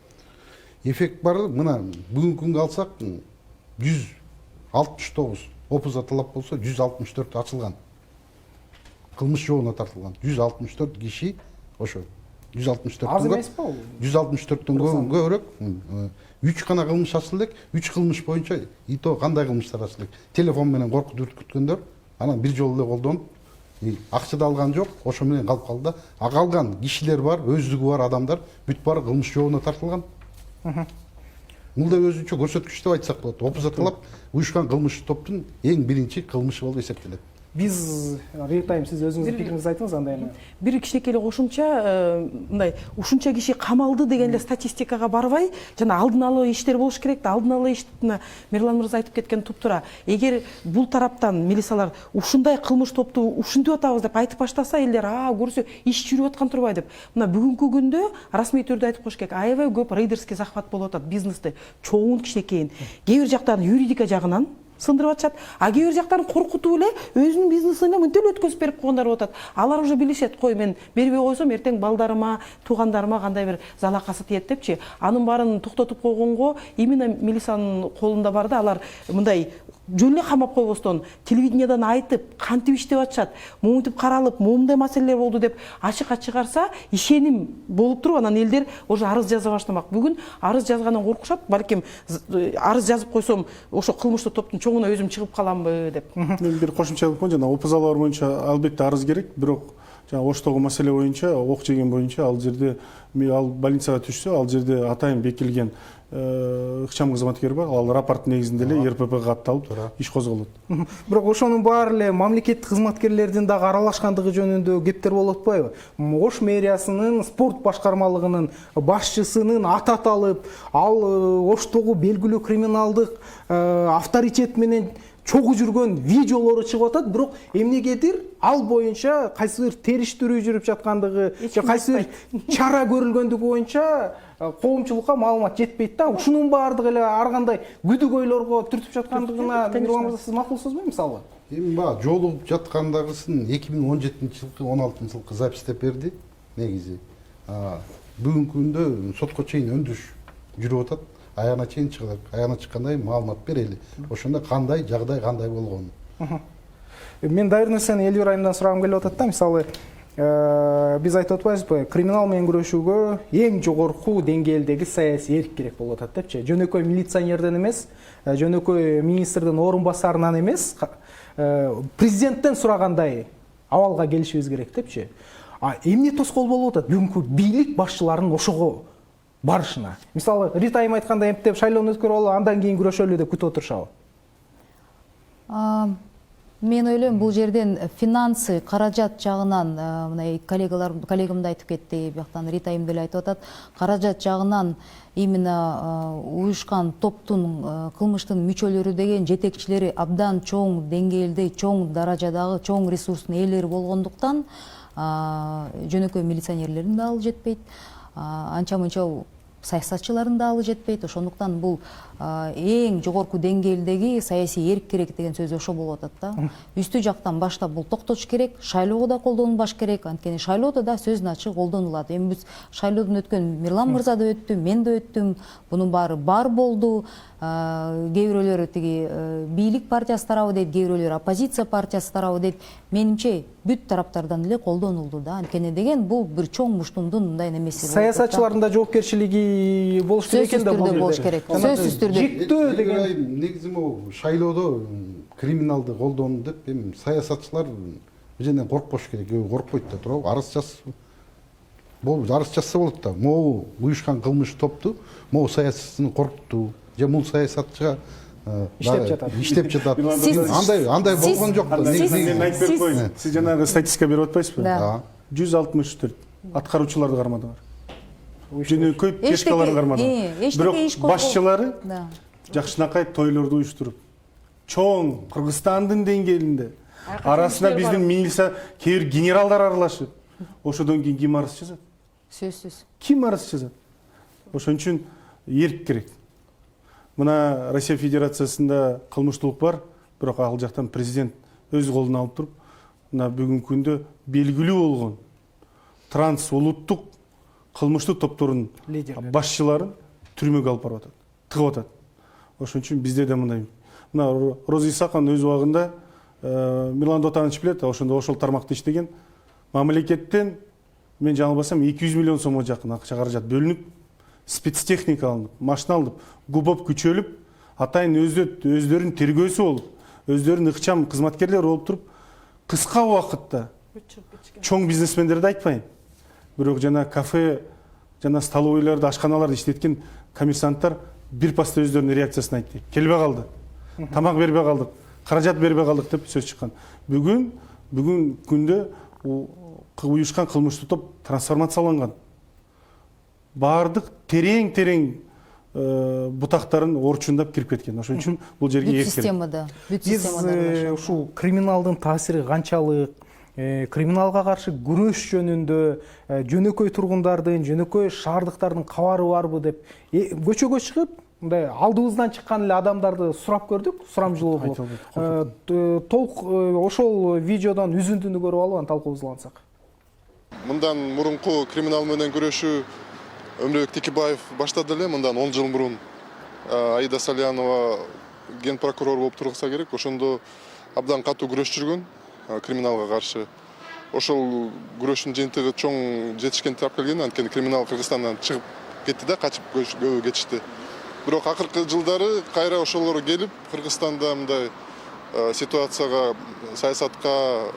[SPEAKER 3] Эффект бар. Мына бүгүнкү күнгө алсак 169 опуза талап болсо 164 ачылган. Кылмыш жообуна тартылган 164 киши ошо 164
[SPEAKER 1] Аз эмес па бул?
[SPEAKER 3] 164-төн көбүрөөк 3 гана кылмыш ачылды элек. 3 кылмыш боюнча и то кандай кылмыштар ачылды элек. Телефон менен коркутуп үркүткөндөр анан бир жолу эле колдонуп акча да алган жок, ошо менен калып калды да. А калган кишилер бар, өздүгү бар адамдар бүт баары кылмыш жообуна тартылган. Бул да өзүнчө көрсөткүч деп айтсак болот. Опузаткалап уюшкан кылмыш топтун эң биринчи кылмышы болуп эсептелет.
[SPEAKER 1] Биз Ритайм, сиз өзүңүздүн пикириңизди айтыңыз андай эме.
[SPEAKER 6] Бир кичинекей эле кошумча, мындай ушунча киши камалды деген эле статистикага барбай, жана алдын ала иштер болуш керек да, алдын ала иш Мирлан мырза айтып кеткен туптура. Эгер бул тараптан милициялар ушундай кылмыш топту ушинтип атабыз деп айтып баштаса, элдер көрсө иш жүрүп аткан турбай деп. Мына бүгүнкү күндө расмий түрдө айтып коюш керек. Аябай көп рейдерский захват болуп атат бизнесте. Чоңун кичинекейин. Кээ бир жактан юридика жагынан сындырып атышат, а кээ бир жактан коркутуп эле өзүнүн бизнесине мынтип өткөзүп берип койгондар болуп атат. Алар уже билишет, кой мен бербей койсом эртең балдарыма, туугандарыма кандай бир залакасы тиет депчи. Анын баарын токтотуп койгонго именно милициянын колунда бар да, алар мындай жөн эле камап койбостон телевидениядан айтып, кантип иштеп атышат, момунтип каралып, момундай маселелер болду деп ачыкка чыгарса, ишеним болуп туруп, анан элдер уже арыз жаза баштамак. Бүгүн арыз жазгандан коркушат, балким арыз жазып койсом, ошо кылмыштуу топтун чоңуна өзүм чыгып каламбы деп.
[SPEAKER 5] Мен бир кошумчалык менен жана опузалар боюнча албетте арыз керек, бирок жана Оштогу маселе боюнча, ок жеген боюнча ал жерде ал больницага түшсө, ал жерде атайын бекилген ыкчам кызматкер бар, ал рапорт негизинде эле РППга катталып иш козголот.
[SPEAKER 1] Бирок ошонун баары эле мамлекеттик кызматкерлердин дагы аралашкандыгы жөнүндө кептер болуп атпайбы? Ош мэриясынын спорт башкармалыгынын башчысынын аты аталып, ал Оштогу белгилүү криминалдык авторитет менен чогуу жүргөн видеолору чыгып атат, бирок эмнегедир ал боюнча кайсы бир териштирүү жүрүп жаткандыгы, же кайсы бир чара көрүлгөндүгү боюнча коомчулукка маалымат жетпейт да. Ушунун баардыгы эле ар кандай күдүгөйлөргө түртүп жаткандыгына Мирлан мырза сиз макулсузбу мисалы?
[SPEAKER 3] Эми баягы жолугуп жаткандагысын 2017-жылкы 16-жылкы запистеп берди негизи. Бүгүнкү күндө сотко чейин өндүрүш жүрүп атат. Аягына чейин чыгат. Аягына чыккандай маалымат берели. Ошондо кандай жагдай кандай болгонун.
[SPEAKER 1] Мен дайыр нерсени Элвира айымдан сурагым келип атат да, мисалы биз айтып атпайбызбы, криминал менен күрөшүүгө эң жогорку деңгээлдеги саясий эрк керек болуп атат депчи. Жөнөкөй милиционерден эмес, жөнөкөй министрдин орун басарынан эмес, президенттен сурагандай абалга келишибиз керек депчи. Эмне тоскоол болуп атат бүгүнкү бийлик башчыларынын ошого барышына? Мисалы Ритайым айткандай эмптеп шайлоону өткөрүп алып, андан кийин күрөшөлү деп күтүп отурушабы?
[SPEAKER 4] Мен ойлойм, бул жерден финансы, каражат жагынан, мына коллегам да айтып кетти, бияктан Ритайым деле айтып атат, каражат жагынан именно уюшкан топтун кылмыштын мүчөлөрү деген жетекчилери абдан чоң деңгээлде, чоң даражадагы, чоң ресурстун ээлери болгондуктан жөнөкөй милиционерлердин да алы жетпейт, анча-мынча саясатчылардын да алы жетпейт. Ошондуктан бул эң жогорку деңгээлдеги саясий эрк керек деген сөз ошо болуп атат да. Үстү жактан баштап бул токтотуш керек, шайлоого да колдонулбаш керек, анткени шайлоодо да сөзүн ачык колдонулат. Эми биз шайлоодон өткөн Мирлан мырза да өттү, мен да өттүм, бунун баары бар болду. Кээ бирөөлөр тиги бийлик партиясы тарабы дейт, кээ бирөөлөр оппозиция партиясы тарабы дейт. Менимче бүт тараптардан эле колдонулду да. Анткени деген бул бир чоң муштумдун мындай немеси.
[SPEAKER 1] Саясатчылардын да жоопкерчилиги болуш керек экен да бул жерде.
[SPEAKER 4] Болуш керек. Сөзсүз түрдө.
[SPEAKER 1] Жиктөө деген
[SPEAKER 3] негизи могу шайлоодо криминалды колдонуу деп эми саясатчылар бизенден коркпош керек, коркпойт да туурабы? Арыз жазса болот да. Могу уюшкан кылмыш топту, могу саясатчыны коркутту, же бул саясатчыга иштеп жатат. Андай болгон жок да.
[SPEAKER 5] Мен айтып берип коеюн. Сиз жанагы статистика берип атпайсызбы?
[SPEAKER 4] Да.
[SPEAKER 5] 164 аткаруучуларды кармады бар. Жөнөкөй пешкаларын кармады. Бирок башчылары жакшынакай тойлорду уюштуруп, чоң Кыргызстандын деңгээлинде арасында биздин милиция кээ бир генералдар аралашып, ошодон кийин ким арыз жазат?
[SPEAKER 4] Сөзсүз.
[SPEAKER 5] Ким арыз жазат? Ошон үчүн эрк керек. Мына Россия Федерациясында кылмыштуулук бар, бирок ал жактан президент өз колуна алып туруп, мына бүгүнкү күндө белгилүү болгон транс улуттук кылмыштуу топтордун башчыларын түрмөгө алып барып атат, тыгып атат. Ошон үчүн бизде да мындай. Мына Роза Исакова өз убагында Мирлан Дотанович билет, ошондо ошол тармакта иштеген, мамлекеттен мен жаңылбасам 200 миллион сомго жакын акча каражат бөлүнүп, спецтехника алынып, машина алынып, губоп күчөлүп, атайын өздөрүнүн тергөөсү болуп, өздөрүнүн ыкчам кызматкерлери болуп туруп, кыска убакытта чоң бизнесмендерди айтпайм, бирок жана кафе, жана столовойлорду, ашканаларды иштеткен коммерсанттар бир паста өздөрүнүн реакциясын айтты. Келбей калды. Тамак бербей калдык, каражат бербей калдык деп сөз чыккан. Бүгүн күндө уюшкан кылмыштуу топ трансформацияланган. Бардык терең бутактарын орчундап кирип кеткен. Ошон үчүн бул жерге
[SPEAKER 4] бүт системада
[SPEAKER 1] биз ушул криминалдын таасири канчалык, криминалга каршы күрөш жөнүндө жөнөкөй тургундардын, жөнөкөй шаардыктардын кабары барбы деп көчөгө чыгып, мындай алдыбыздан чыккан эле адамдарды сурап көрдүк, сурамжылоо кылып. Толук ошол видеодон үзүндүнү көрүп алып, анан талкуубузду улантсак.
[SPEAKER 7] Мындан мурунку криминал менен күрөшүү Өмүрбек Текебаев баштады эле, мындан 10 жыл мурун Аида Салянова ген прокурор болуп тургузса керек. Ошондо абдан катуу күрөш жүргөн криминалга каршы. Ошол күрөштүн жыйынтыгы чоң жетишкенди таап келген, анткени криминал Кыргызстандан чыгып кетти да, качып көбү кетишти. Бирок акыркы жылдары кайра ошолор келип, Кыргызстанда мындай ситуацияга, саясатка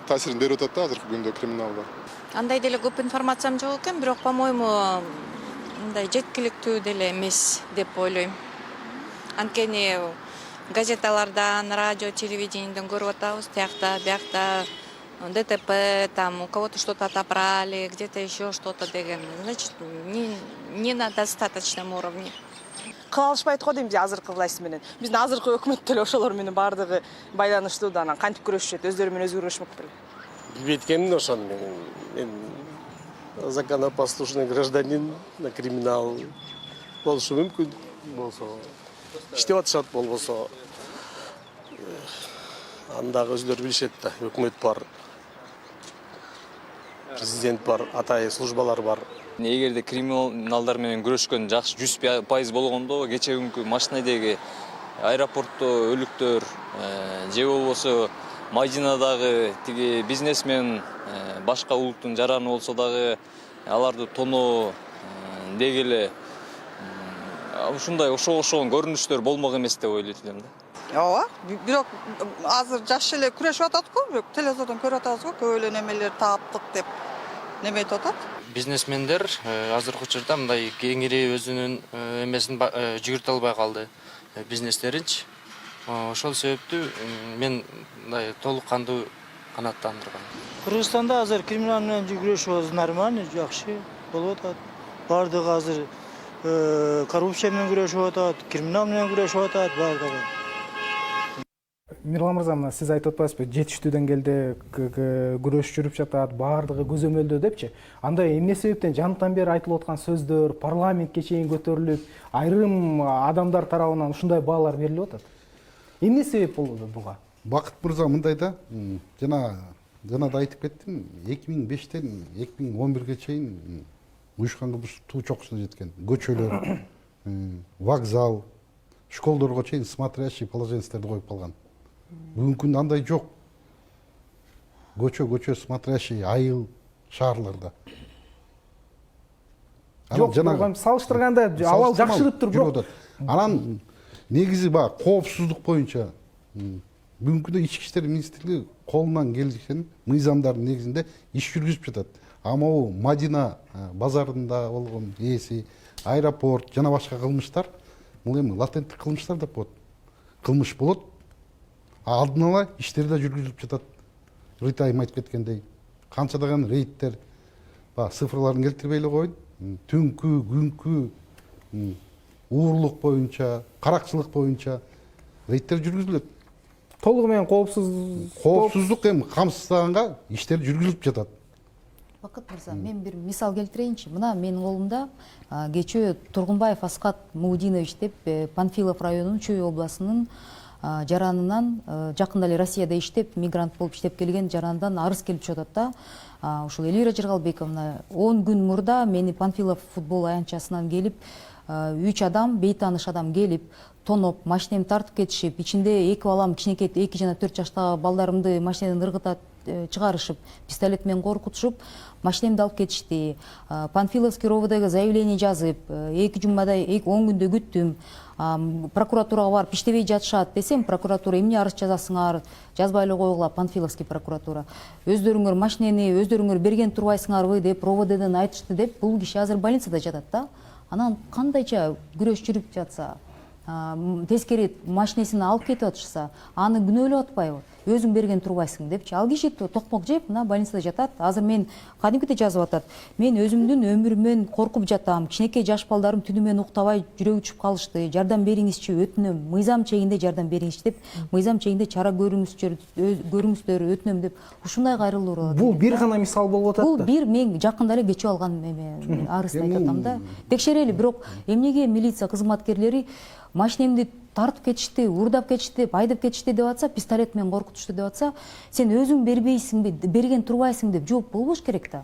[SPEAKER 7] таасирин берип атат да азыркы күндө криминалга.
[SPEAKER 8] Андай деле көп информациям жок экен, бирок по-моему мындай жеткиликтүү деле эмес деп ойлойм. Анткени газеталардан, радио, телевидениеден көрүп атабыз, тиякта, биякта ДТП, там у кого-то что-то отобрали, где-то еще что-то деген. Значит, не на достаточном уровне.
[SPEAKER 9] Кыла алышпайт го дейм азыркы власть менен. Биздин азыркы өкмөт деле ошолор менен бардыгы байланыштуу да, анан кантип күрөшүшөт, өздөрү менен өзү күрөшмөк беле.
[SPEAKER 10] Билбейт экенмин ошону мен законопослушный гражданин, на криминал болушу мүмкүн, болсо иштеп атышат, болбосо андагы өздөрү билишет да, өкмөт бар, президент бар, атайын службалар бар.
[SPEAKER 11] Эгерде криминалдар менен күрөшкөн жакшы 100% болгондо, кече күнкү машинадагы аэропортто өлүктөр же болбосо Майдинадагы тиги бизнесмен башка улуттун жараны болсо дагы аларды тоноо деги эле ушундай ошогон көрүнүштөр болмок эмес деп ойлойт элем да.
[SPEAKER 9] Ооба, бирок азыр жакшы эле күрөшүп атат го, бирок телевизордон көрүп атабыз го, көп эле немелер таптык деп неметип атат.
[SPEAKER 12] Бизнесмендер азыркы учурда мындай кеңири өзүнүн эмесин жүгүртө албай калды, бизнестеринчи. Ошол себептүү мен мындай толук кандуу канааттандырган.
[SPEAKER 13] Кыргызстанда азыр криминал менен күрөшүп нормально, жакшы болуп атат. Бардыгы азыр коррупция менен күрөшүп атат, криминал менен күрөшүп атат, бардыгы.
[SPEAKER 1] Мирлан мырза, мына сиз айтып атпайсызбы, жетиштүү деңгээлде күрөш жүрүп жатат, бардыгы көзөмөлдө депчи. Анда эмне себептен жанатан бери айтылып аткан сөздөр парламентке чейин көтөрүлүп, айрым адамдар тарабынан ушундай баалар берилип атат? Эмне себеп болду буга?
[SPEAKER 3] Бакыт мырза мындай да, жана да айтып кеттим, 2005-тен 2011-ге чейин уюшкан кылмыштуу чокусуна жеткен. Көчөлөр, вокзал, школдорго чейин смотрящий положенцтерди коюп калган. Бүгүнкү күндө андай жок. Көчө смотрящий айыл шаарларда.
[SPEAKER 1] Жок, салыштырганда абал жакшырыптыр, бирок
[SPEAKER 3] анан негизи баягы коопсуздук боюнча бүгүнкү күндө ички иштер министрлиги колунан келген мыйзамдардын негизинде иш жүргүзүп жатат. Могу Мадина базарында болгон ээси, аэропорт жана башка кылмыштар, бул эми латенттик кылмыштар деп коет. Кылмыш болот, алдын ала иштер да жүргүзүлүп жатат. Рита айым айтып кеткендей, канчадаган рейдтер, цифрларын келтирбей эле коеюн, түнкү, күнкү, уурлук боюнча, каракчылык боюнча рейдтер жүргүзүлөт.
[SPEAKER 1] Толугу менен
[SPEAKER 3] коопсуздук эми камсыздаганга иштер жүргүзүлүп жатат.
[SPEAKER 4] Бакыт мырза, мен бир мисал келтирейинчи. Мына менин колумда кечээ Тургунбаев Аскат Муудинович деп Панфилов районунун Чүй областынын жаранынан, жакында эле Россияда иштеп, мигрант болуп иштеп келген жарандан арыз келип жатат да. Ушул Элвира Жыргалбековна 10 күн мурда мени Панфилов футбол аянтчасынан келип, 3 адам, бейтааныш адам келип, тоноп, машинемди тартып кетишип, ичинде 2 балам, кичинекей 2 жана 4 жаштагы балдарымды машинеден ыргытат, чыгарышып, пистолет менен коркутушуп, машинемди алып кетишти. Панфиловский РОВДга заявление жазып, 2 жумадай, 10 күндө күттүм. Прокуратурага барып иштебей жатышат десем, прокуратура эмне арыз жазасыңар, жазбай эле койгула, Панфиловский прокуратура. Өздөрүңөр машинени өздөрүңөр берген турбайсыңарбы деп РОВДден айтышты деп, бул киши азыр больницада жатат да. Анан кандайча күрөш жүрүп жатса, тескери машинесин алып кетип атышса, аны күнөөлөп атпайбы? Өзүң берген турбайсың депчи. Ал киши токмок жеп, мына больницада жатат. Азыр мен кадимкидей жазып атат. Мен өзүмдүн өмүрүмөн коркуп жатам. Кичинекей жаш балдарым түнү менен уктабай жүрөгү түшүп калышты. Жардам бериңизчи, өтүнөм. Мыйзам чегинде жардам бериңизчи деп, мыйзам чегинде чара көрүңүздөр, өтүнөм деп. Ушундай кайрылуулар болот.
[SPEAKER 1] Бул бир гана мисал болуп атат да.
[SPEAKER 4] Бул бир мен жакында эле кечип алган арызды айтып атам да. Текшерели, бирок эмнеге милиция кызматкерлери машинемди тартып кетишти, урдап кетишти деп, айдап кетишти деп атса, пистолет менен коркутушту деп атса, сен өзүң бербейсиңби, берген турбайсың деп жооп болбош керек да.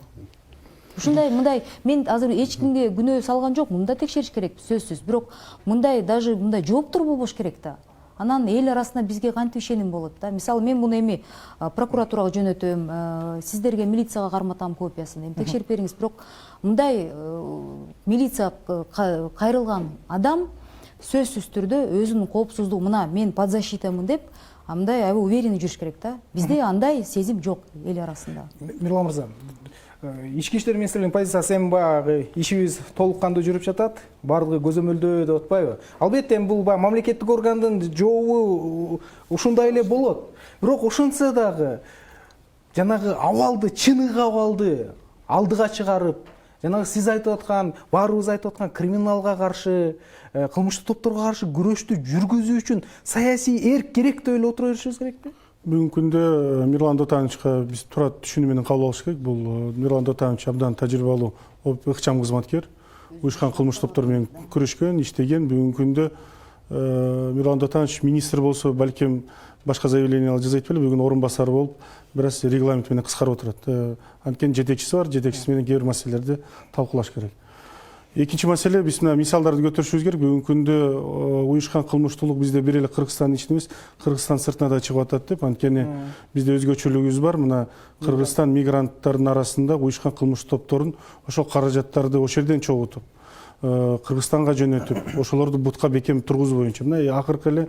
[SPEAKER 4] Ушундай мындай мен азыр эч кимге күнөө салган жокмун, мында текшериш керек сөзсүз, бирок мындай даже мындай жооптор болбош керек да. Анан эл арасында бизге кантип ишеним болот да. Мисалы мен муну эми прокуратурага жөнөтөм, сиздерге милицияга карматам копиясын, эми текшерип бериңиз, бирок мындай милиция кайрылган адам сөзсүз түрдө өзүнүн коопсуздугу, мына мен подзащитамын деп, мындай аябай уверенный жүрүш керек да. Бизде андай сезим жок эл арасында.
[SPEAKER 1] Мирлан мырза, ички иштер министрлигинин позициясы эми баягы ишибиз толук кандуу жүрүп жатат, баардыгы көзөмөлдөө деп атпайбы? Албетте бул баягы мамлекеттик органдын жообу ушундай эле болот. Бирок ошентсе дагы жанагы абалды, чыныгы абалды алдыга чыгарып, жанагы сиз айтып аткан, баарыбыз айтып аткан криминалга каршы, кылмыштуу топторго каршы күрөштү жүргүзүү үчүн саясий эрк керек деп эле отура беришибиз керекпи?
[SPEAKER 5] Бүгүнкү күндө Мирлан Дотановичка биз туура түшүнүү менен кабыл алыш керек. Бул Мирлан Дотанович абдан тажрыйбалуу, ыкчам кызматкер. Уюшкан кылмыш топтор менен күрөшкөн, иштеген. Бүгүнкү күндө Мирлан Дотанович министр болсо, балким башка заявление жасайт беле, бүгүн орун басары болуп, бир аз регламент менен кыскарып отурат. Анткени жетекчиси бар, жетекчиси менен кээ бир маселелерди талкуулаш керек. Экинчи маселе, биз мына мисалдарды көтөрүшүбүз керек. Бүгүнкү күндө уюшкан кылмыштуулук бизде бир эле Кыргызстандын ичинде эмес, Кыргызстан сыртына да чыгып атат деп. Анткени бизде өзгөчөлүгүбүз бар. Мына Кыргызстан мигранттардын арасында уюшкан кылмыш топторун ошол каражаттарды ошол жерден чогултуп, Кыргызстанга жөнөтүп, ошолорду бутка бекем тургузуу боюнча. Мына акыркы эле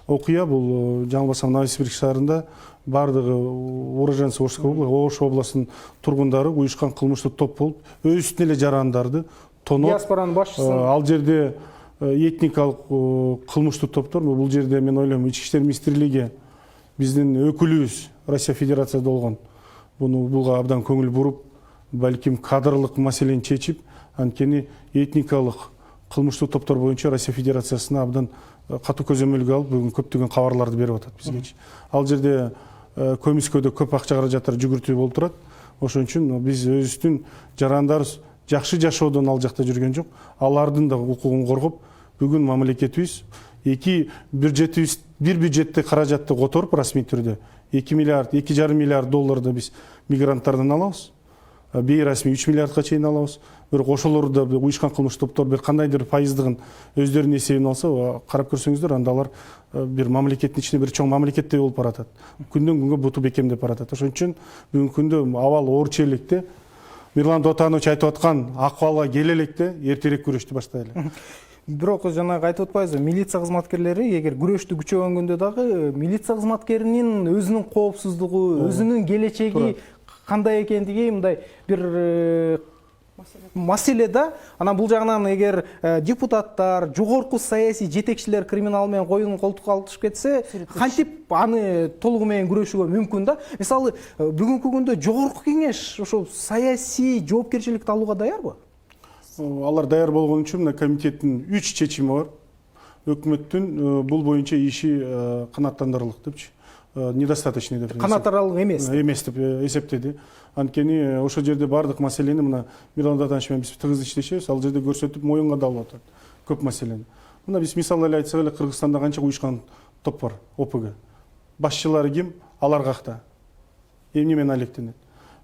[SPEAKER 5] окуя бул жаңылбасам Новосибирск шаарында баардыгы уроженцы Ош областынын тургундары уюшкан кылмыштуу топ болуп, өзүнүн эле жарандарды тоноо,
[SPEAKER 1] диаспоранын башчысы
[SPEAKER 5] ал жерде этникалык кылмыштуу топтор, бул жерде мен ойлойм ички иштер министрлиги биздин өкүлүбүз Россия Федерацияда болгон буга абдан көңүл буруп, балким кадрлык маселени чечип, анткени этникалык кылмыштуу топтор боюнча Россия Федерациясына абдан катуу көзөмөлгө алып, бүгүн көптөгөн кабарларды берип атат бизгечи. Ал жерде көмүскөдө көп акча каражаттар жүгүртүү болуп турат. Ошон үчүн биз өзүбүздүн жарандарыбыз жакшы жашоодон ал жакта жүргөн жок. Алардын да укугун коргоп, бүгүн мамлекетибиз бир бюджетте каражатты которуп расмий түрдө 2 миллиард, 2,5 миллиард долларды биз мигранттардан алабыз. Бейрасмий 3 миллиардга чейин алабыз. Бирок ошолорду да уюшкан кылмыш топтор бир кандайдыр пайыздыгын өздөрүнүн эсебине алса, карап көрсөңүздөр, анда алар бир мамлекеттин ичинде бир чоң мамлекеттей болуп баратат. Күндөн күнгө буту бекемдеп баратат. Ошон үчүн бүгүнкү күндө абал оор чейлекте Мирлан Дотанович айтып аткан акыбалга келе электе эртерээк күрөштү баштайлы.
[SPEAKER 1] Бирок жанагы айтып атпайбызбы, милиция кызматкерлери эгер күрөштү күчөгөн күндө дагы милиция кызматкеринин өзүнүн коопсуздугу, өзүнүн келечеги кандай экендиги мындай бир маселе да. Анан бул жагынан эгер депутаттар, жогорку саясий жетекчилер криминал менен коюн колтукка алышып кетсе, кантип аны толугу менен күрөшүүгө мүмкүн да? Мисалы, бүгүнкү күндө жогорку кеңеш ошол саясий жоопкерчиликти алууга даярбы?
[SPEAKER 5] Алар даяр болгон үчүн мына комитеттин 3 чечими бар. Өкмөттүн бул боюнча иши канааттандырылык депчи. Недостаточный деп.
[SPEAKER 1] Канааттандырылык эмес
[SPEAKER 5] деп эсептеди. Анткени ошол жерде бардык маселени мына Мирлан Дотанович менен биз тыгыз иштешебиз, ал жерде көрсөтүп моюнга да алып атат көп маселени. Мына биз мисал эле айтсак эле, Кыргызстанда канча уюшкан топ бар, ОПГ. Башчылары ким? Алар какта. Эмне менен алектенет?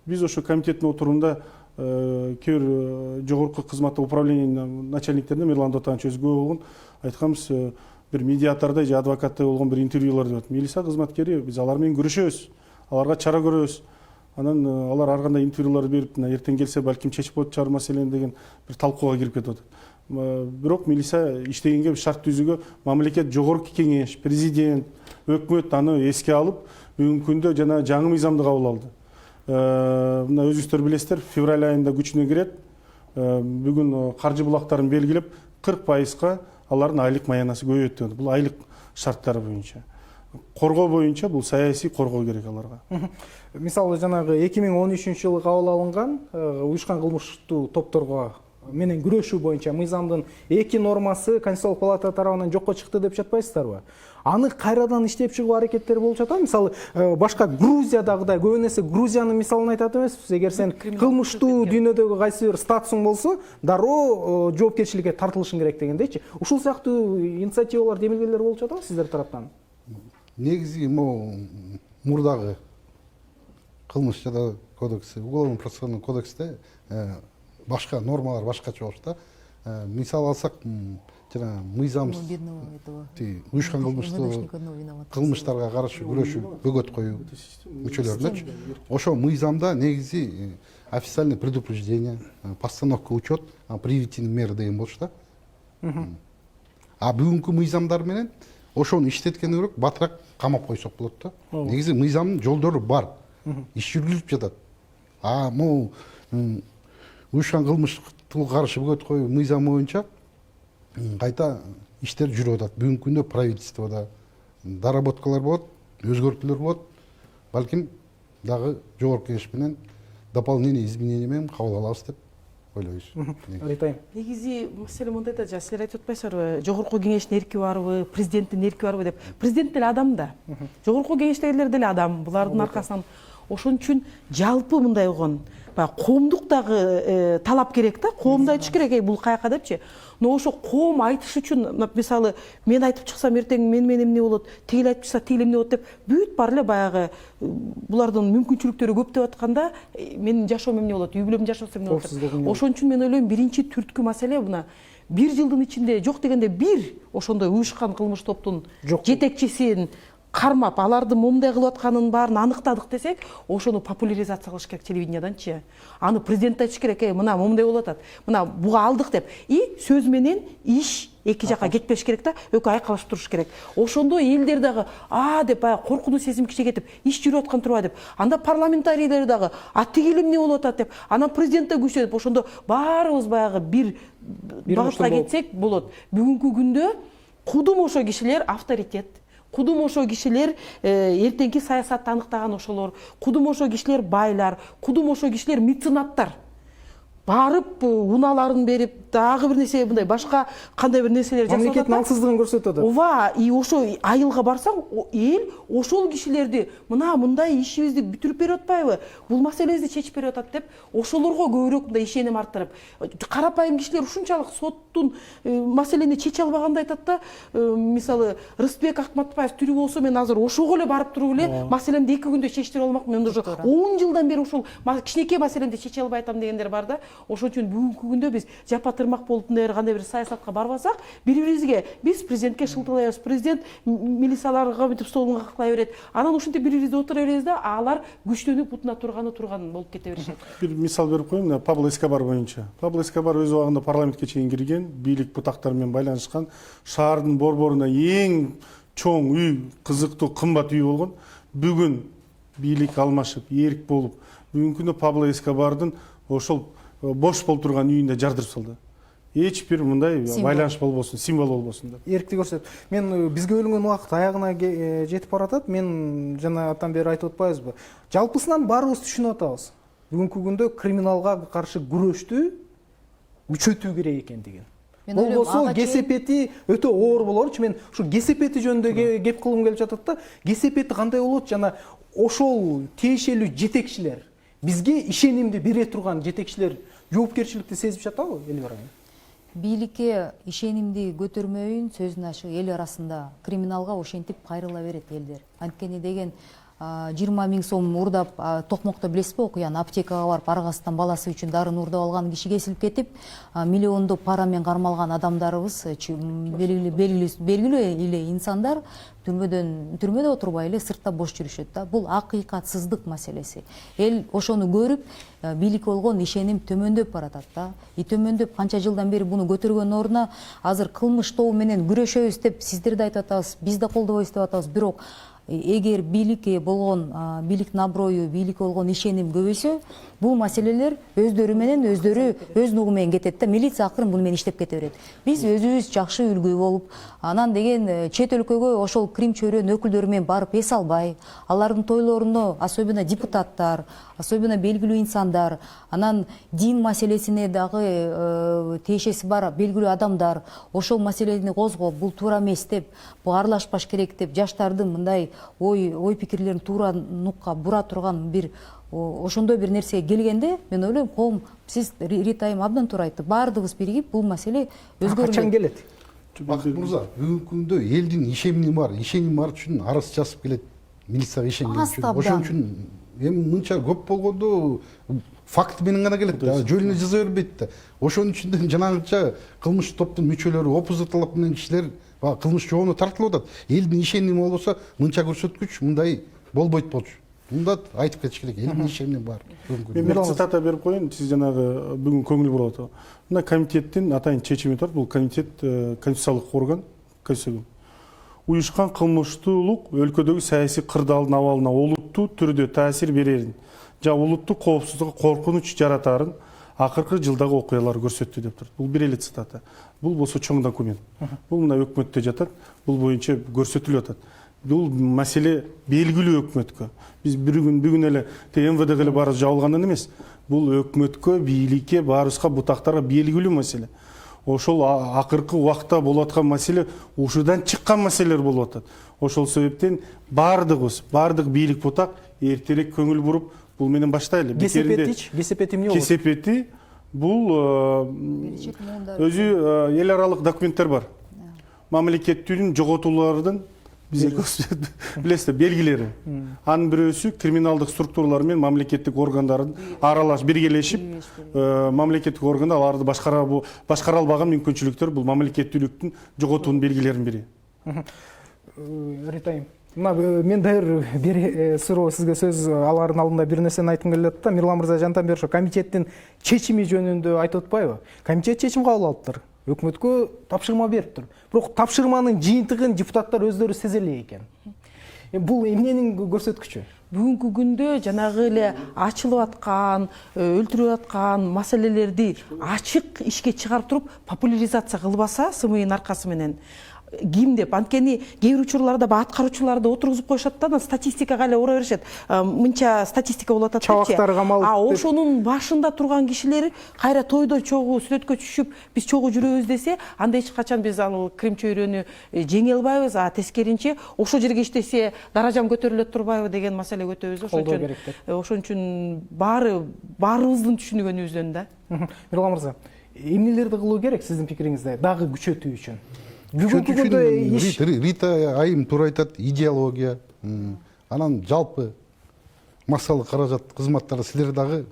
[SPEAKER 5] Биз ошо комитеттин отурумда кээ бир жогорку кызматтык управлениянын начальниктерине Мирлан Дотанович өзү күбө болгон, айтканбыз, бир медиатордой же адвокаттай болгон бир интервьюлар деп. Милиция кызматкери, биз алар менен күрөшөбүз, аларга чара көрөбүз. Анан алар ар кандай интервьюлар берип, эртең келсе балким чечип коет чыгар маселени деген бир талкууга кирип кетип атат. Бирок милиция иштегенге, шарт түзүүгө мамлекет жогорку кеңеш, президент, өкмөт аны эске алып, бүгүнкү күндө жана жаңы мыйзамды кабыл алды. Мына өзүңүздөр билесиздер, февраль айында күчүнө кирет. Бүгүн каржы булактарын белгилеп, 40%га алардын айлык маянасы көбөйөт. Бул айлык шарттары боюнча. Коргоо боюнча бул саясий коргоо керек аларга.
[SPEAKER 1] Мисалы жанагы 2013-жылы кабыл алынган уюшкан кылмыштуу топторго менен күрөшүү боюнча мыйзамдын 2 нормасы Конституциялык палата тарабынан жокко чыкты деп жатпайсыздарбы? Аны кайрадан иштеп чыгуу аракеттери болуп жатат. Мисалы башка Грузиядагыдай, көбүн эсе Грузиянын мисалын айтат эмеспиз. Эгер сен кылмыштуу дүйнөдөгү кайсы бир статусуң болсо, дароо жоопкерчиликке тартылышың керек дегендейчи. Ушул сыяктуу инициативалар, демилгелер болуп жатабы сиздер тараптан?
[SPEAKER 3] Негизи мурдагы кылмыш жада кодекси, уголовно процессуальный кодексте башка нормалар башкача болуп да. Мисал алсак, жана мыйзам уюшкан кылмыштарга каршы күрөшүү, бөгөт коюу мүчөлөрүнөчү. Ошо мыйзамда негизи официальный предупреждение, постановка учет, привитивный мера деген болчу да. А бүгүнкү мыйзамдар менен ошону иштеткен керек, батыраак камап койсок болот да. Негизи мыйзамдын жолдору бар. Иш жүргүзүлүп жатат. А могу уюшкан кылмыштуу каршы бөгөт коюу мыйзамы боюнча кайта иштер жүрүп атат. Бүгүнкү күндө правительстводо доработкалар болот, өзгөртүүлөр болот. Балким дагы жогорку кеңеш менен дополнение изменение менен кабыл алабыз деп ойлойбуз.
[SPEAKER 6] Негизи маселе мындай да, силер айтып атпайсыздарбы, жогорку кеңештин эрки барбы, президенттин эрки барбы деп. Президент деле адам да. Жогорку кеңештегилер деле адам. Булардын аркасынан ошон үчүн жалпы мындай болгон коомдук дагы талап керек да. Коомду айтыш керек, бул каяка депчи. Но ошо коом айтыш үчүн, мисалы, мен айтып чыксам эртең менен эмне болот, тигил айтып чыкса тигил эмне болот деп бүт бар эле баягы булардын мүмкүнчүлүктөрү көп деп атканда, менин жашоом эмне болот, үй бүлөм жашоосу эмне болот. Ошон үчүн мен ойлойм, биринчи түрткү маселе мына 1 жылдын ичинде жок дегенде бир ошондой уюшкан кылмыш топтун жетекчисин кармап, аларды момундай кылып атканын баарын аныктадык десек, ошону популяризация кылыш керек телевидениеданчы. Аны президент айтыш керек, мына момундай болуп атат. Мына буга алдык деп. И сөз менен иш эки жакка кетпеш керек да, экөө айкалышып туруш керек. Ошондо элдер дагы деп коркунуч сезим кичиге кетип, иш жүрүп аткан турба деп. Анда парламентарийлер дагы тигил эмне болуп атат деп, анан президент да күчөнүп, ошондо баарыбыз баягы бир багытка кетсек болот. Бүгүнкү күндө кудум ошо кишилер авторитет, кудум ошо кишилер эртеңки саясатты аныктаган ошолор, кудум ошо кишилер байлар, кудум ошо кишилер меценаттар. Барып унааларын берип, дагы бир нерсе мындай башка кандай бир нерселер жасап атат.
[SPEAKER 1] Мамлекеттин алсыздыгын көрсөтөт атат.
[SPEAKER 6] Ооба, и ошо айылга барсаң, эл ошол кишилерди мындай ишибизди бүтүрүп берип атпайбы? Бул маселебизди чечип берип атат деп, ошолорго көбүрөөк мындай ишеним арттырып, карапайым кишилер ушунчалык соттун маселени чече албаганда айтат да, мисалы, Рыспек Акматбаев тирүү болсо мен азыр ошого эле барып туруп эле маселемди 2 күндө чечтире алмакмын. Мен уже 10 жылдан бери ушул кичинекей маселемди чече албай атам дегендер бар да. Ошон үчүн бүгүнкү күндө биз жапа тырмак болуп кандай бир саясатка барбасак, бири-бирибизге биз президентке шылтылайбыз, президент милицияларга мынтип столун каклай берет. Анан ушинтип бири-бирибизди отура беребиз да, алар күчтөнүп бутуна турган болуп кете беришет.
[SPEAKER 5] Бир мисал берип коеюн, Пабло Эскобар боюнча. Пабло Эскобар өз убагында парламентке чейин кирген, бийлик бутактар менен байланышкан, шаардын борборуна эң чоң үй, кызыктуу, кымбат үй болгон. Бүгүн бийлик алмашып, эрк болуп, бүгүнкү күндө Пабло Эскобардын ошол бош болуп турган үйүндө жардырып салды. Эч бир мындай байланыш болбосун, символ болбосун деп.
[SPEAKER 1] Эркти көрсөтөт. Мен бизге бөлүнгөн убакыт аягына жетип баратат. Мен жана атан бери айтып атпайбызбы? Жалпысынан баарыбыз түшүнүп атабыз. Бүгүнкү күндө криминалга каршы күрөштү күчөтүү керек экендигин. Болбосо кесепети өтө оор болорчу. Мен ушу кесепети жөнүндө кеп кылгым келип жатат да. Кесепети кандай болот жана ошол тиешелүү жетекчилер, бизге ишенимди бере турган жетекчилер жоопкерчиликти сезип жатабы, Элвира?
[SPEAKER 4] Бийликке ишенимди көтөрмөйүн сөзүн ашык эл арасында криминалга ошентип кайрыла берет элдер. Анткени деген 20 000 сом урдап, Токмокто билесизби, окуян аптекага барып аргасынан баласы үчүн дарын урдап алган киши кесилип кетип, миллиондоп парамен кармалган адамдарыбыз, белгилүү эле инсандар түрмөдө отурбай эле сыртта бош жүрүшөт да. Бул акыйкатсыздык маселеси. Эл ошону көрүп, бийликке болгон ишеним төмөндөп баратат да. Төмөндөп канча жылдан бери буну көтөргөн ордуна азыр кылмыштоо менен күрөшөбүз деп сиздер да айтып атабыз, биз да колдобойбуз деп атабыз. Бирок эгер бийликке болгон бийликтин аброю, бийликке болгон ишеним көбөйсө, бул маселелер өздөрү менен өздөрү өз нугу менен кетет да. Милиция акырын буну менен иштеп кете берет. Биз өзүбүз жакшы үлгү болуп, анан деген чет өлкөгө ошол Крим чөйрөнүн өкүлдөрү менен барып эс албай, алардын тойлоруна, особенно депутаттар, особенно белгилүү инсандар, анан дин маселесине дагы тиешеси бар белгилүү адамдар ошол маселени козгоп, бул туура эмес деп, бул аралашпаш керек деп, жаштардын мындай ой пикирлерин туура нукка бура турган бир ошондой бир нерсеге келгенде, мен ойлойм, коом, сиз Рита айым абдан туура айтты. Баардыгыбыз биригип бул маселе өзгөрүлөт.
[SPEAKER 1] Качан келет?
[SPEAKER 3] Бакыт мырза, бүгүнкү күндө элдин ишеними бар үчүн арыз жазып келет милицияга ишенген үчүн. Ошон үчүн эми мынча көп болгондо факт менен гана келет да, жөн эле жаза бербейт да. Ошон үчүн жанагыча кылмыш топтун мүчөлөрү, оппозициялык менен кишилер кылмыш жообуна тартылып атат. Элдин ишеними болбосо мынча көрсөткүч мындай болбойт болчу. Мында айтып кетиш керек, элдин ишеними бар.
[SPEAKER 5] Мен бир цитата берип коеюн, сиз жанагы бүгүн көңүл буруп атат. Мына комитеттин атайын чечими бар. Бул комитет конституциялык орган, уюшкан кылмыштуулук өлкөдөгү саясий кырдаалдын абалына олуттуу түрдө таасир берерин жана улуттук коопсуздукка коркунуч жаратарын акыркы жылдагы окуялар көрсөттү деп турат. Бул бир эле цитата. Бул болсо чоң документ. Бул мына өкмөттө жатат, бул боюнча көрсөтүлүп атат. Бул маселе белгилүү өкмөткө. Биз бүгүн эле МВДге эле барып жабылгандан эмес. Бул өкмөткө, бийликке, баарыбызга бутактарга белгилүү маселе. Ошол акыркы убакта болуп аткан маселе ушудан чыккан маселелер болуп атат. Ошол себептен бардык бийлик бутак эртерээк көңүл буруп, бул менен баштайлы.
[SPEAKER 1] Кесепети эмне болот?
[SPEAKER 5] Кесепети бул өзү эл аралык документтер бар. Мамлекеттүүнүн жоготуулардын билесиздер белгилери. Анын бирөөсү криминалдык структуралар менен мамлекеттик органдардын аралаш биргелешип, мамлекеттик органдар аларды башкара албаган мүмкүнчүлүктөр, бул мамлекеттүүлүктүн жоготуунун белгилеринин бири.
[SPEAKER 1] Рита айым, мен дайыр бир суроо сизге сөз алардын алдында бир нерсени айткым келет да. Мирлан мырза жандан бери ошо комитеттин чечими жөнүндө айтып атпайбы? Комитет чечим кабыл алыптыр. Өкмөткө тапшырма бериптир. Бирок тапшырманын жыйынтыгын депутаттар өздөрү сезе эле экен. Бул эмненин көрсөткүчү?
[SPEAKER 6] Бүгүнкү күндө жанагы эле ачылып аткан, өлтүрүп аткан маселелерди ачык ишке чыгарып туруп популяризация кылбаса СМИнин аркасы менен ким деп, анткени кээ бир учурларда аткаруучуларды отургузуп коюшат да, статистикага эле ура беришет. Мынча статистика болуп атат депчи.
[SPEAKER 1] Чабактары камалып.
[SPEAKER 6] Ошонун башында турган кишилер кайра тойдо чогуу сүрөткө түшүп, биз чогуу жүрөбүз десе, анда эч качан биз ал Крим чөйрөнү жеңе албайбыз, тескеринче ошол жерге иштесе даражам көтөрүлө турбайбы деген маселе көтөбүз. Ошон үчүн баарыбыздын түшүнүгөнүбүздөн да.
[SPEAKER 1] Мирлан мырза, эмнелерди кылуу керек сиздин пикириңизде дагы күчөтүү үчүн?
[SPEAKER 3] Рита айым туура айтат, идеология, анан жалпы массалык каражат кызматтары силер дагы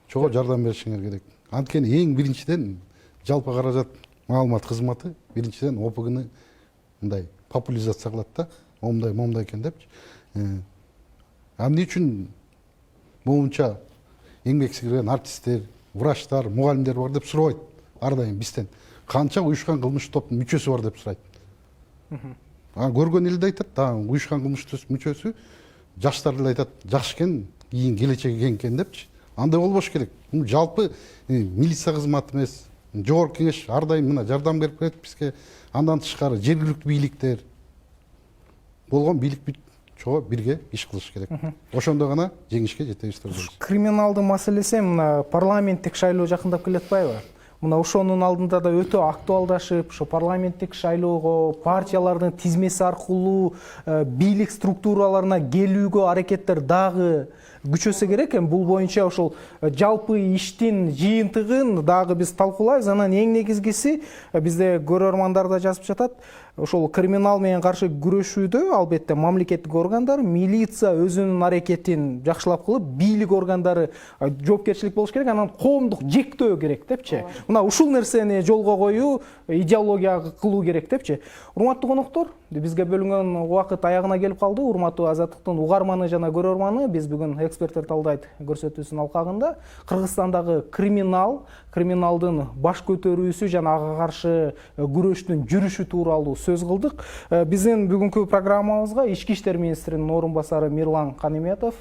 [SPEAKER 3] чогуу жардам беришиңер керек. Анткени эң биринчиден жалпы каражат маалымат кызматы биринчиден ОПГны мындай популяризация кылат да, момундай экен депчи. Эмне үчүн моунча эмгек сиңирген артисттер, врачтар, мугалимдер бар деп сурабайт ар дайым бизден. Канча уюшкан кылмыш топтун мүчөсү бар деп сурайт. Көргөн элде айтат, уюшкан кылмыш мүчөсү жаштар эле айтат, жакшы экен, кийин келечеги кең экен депчи. Андай болбош керек. Жалпы милиция кызматы эмес, жогорку кеңеш ар дайым мына жардам берип келет бизге. Андан тышкары жергиликтүү бийликтер болгон бийлик чогуу бирге иш кылыш керек. Ошондо гана жеңишке жетебиз деп ойлойм.
[SPEAKER 1] Криминалдын маселеси мына парламенттик шайлоо жакындап келе атпайбы? Мына ошонун алдында да өтө актуалдашып, ошо парламенттик шайлоого партиялардын тизмеси аркылуу бийлик структураларына келүүгө аракеттер дагы күчөсө керек. Эми бул боюнча ошол жалпы иштин жыйынтыгын дагы биз талкуулайбыз. Анан эң негизгиси бизде көрөрмандар да жазып жатат. Ошол криминал менен каршы күрөшүүдө албетте мамлекеттик органдар, милиция өзүнүн аракетин жакшылап кылып, бийлик органдары жоопкерчилик болуш керек, анан коомдук жектөө керек депчи. Мына ушул нерсени жолго коюу, идеология кылуу керек депчи. Урматтуу коноктор, бизге бөлүнгөн убакыт аягына келип калды. Урматтуу Азаттыктын угарманы жана көрөрманы, биз бүгүн эксперттер талдайт көрсөтүүсүнүн алкагында Кыргызстандагы криминалдын баш көтөрүүсү жана ага каршы күрөштүн жүрүшү тууралуу сөз кылдык. Биздин бүгүнкү программабызга Ички иштер министринин орун басары Мирлан Каниметов,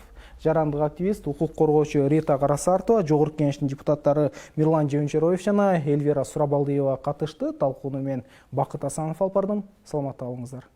[SPEAKER 1] жарандык активист, укук коргоочу Рита Карасартова, жогорку кеңештин депутаттары Мирлан Жеунчероев жана Эльвира Сурабалдиева катышты. Талкууну мен Бакыт Асанов алып бардым. Саламатта болуңуздар.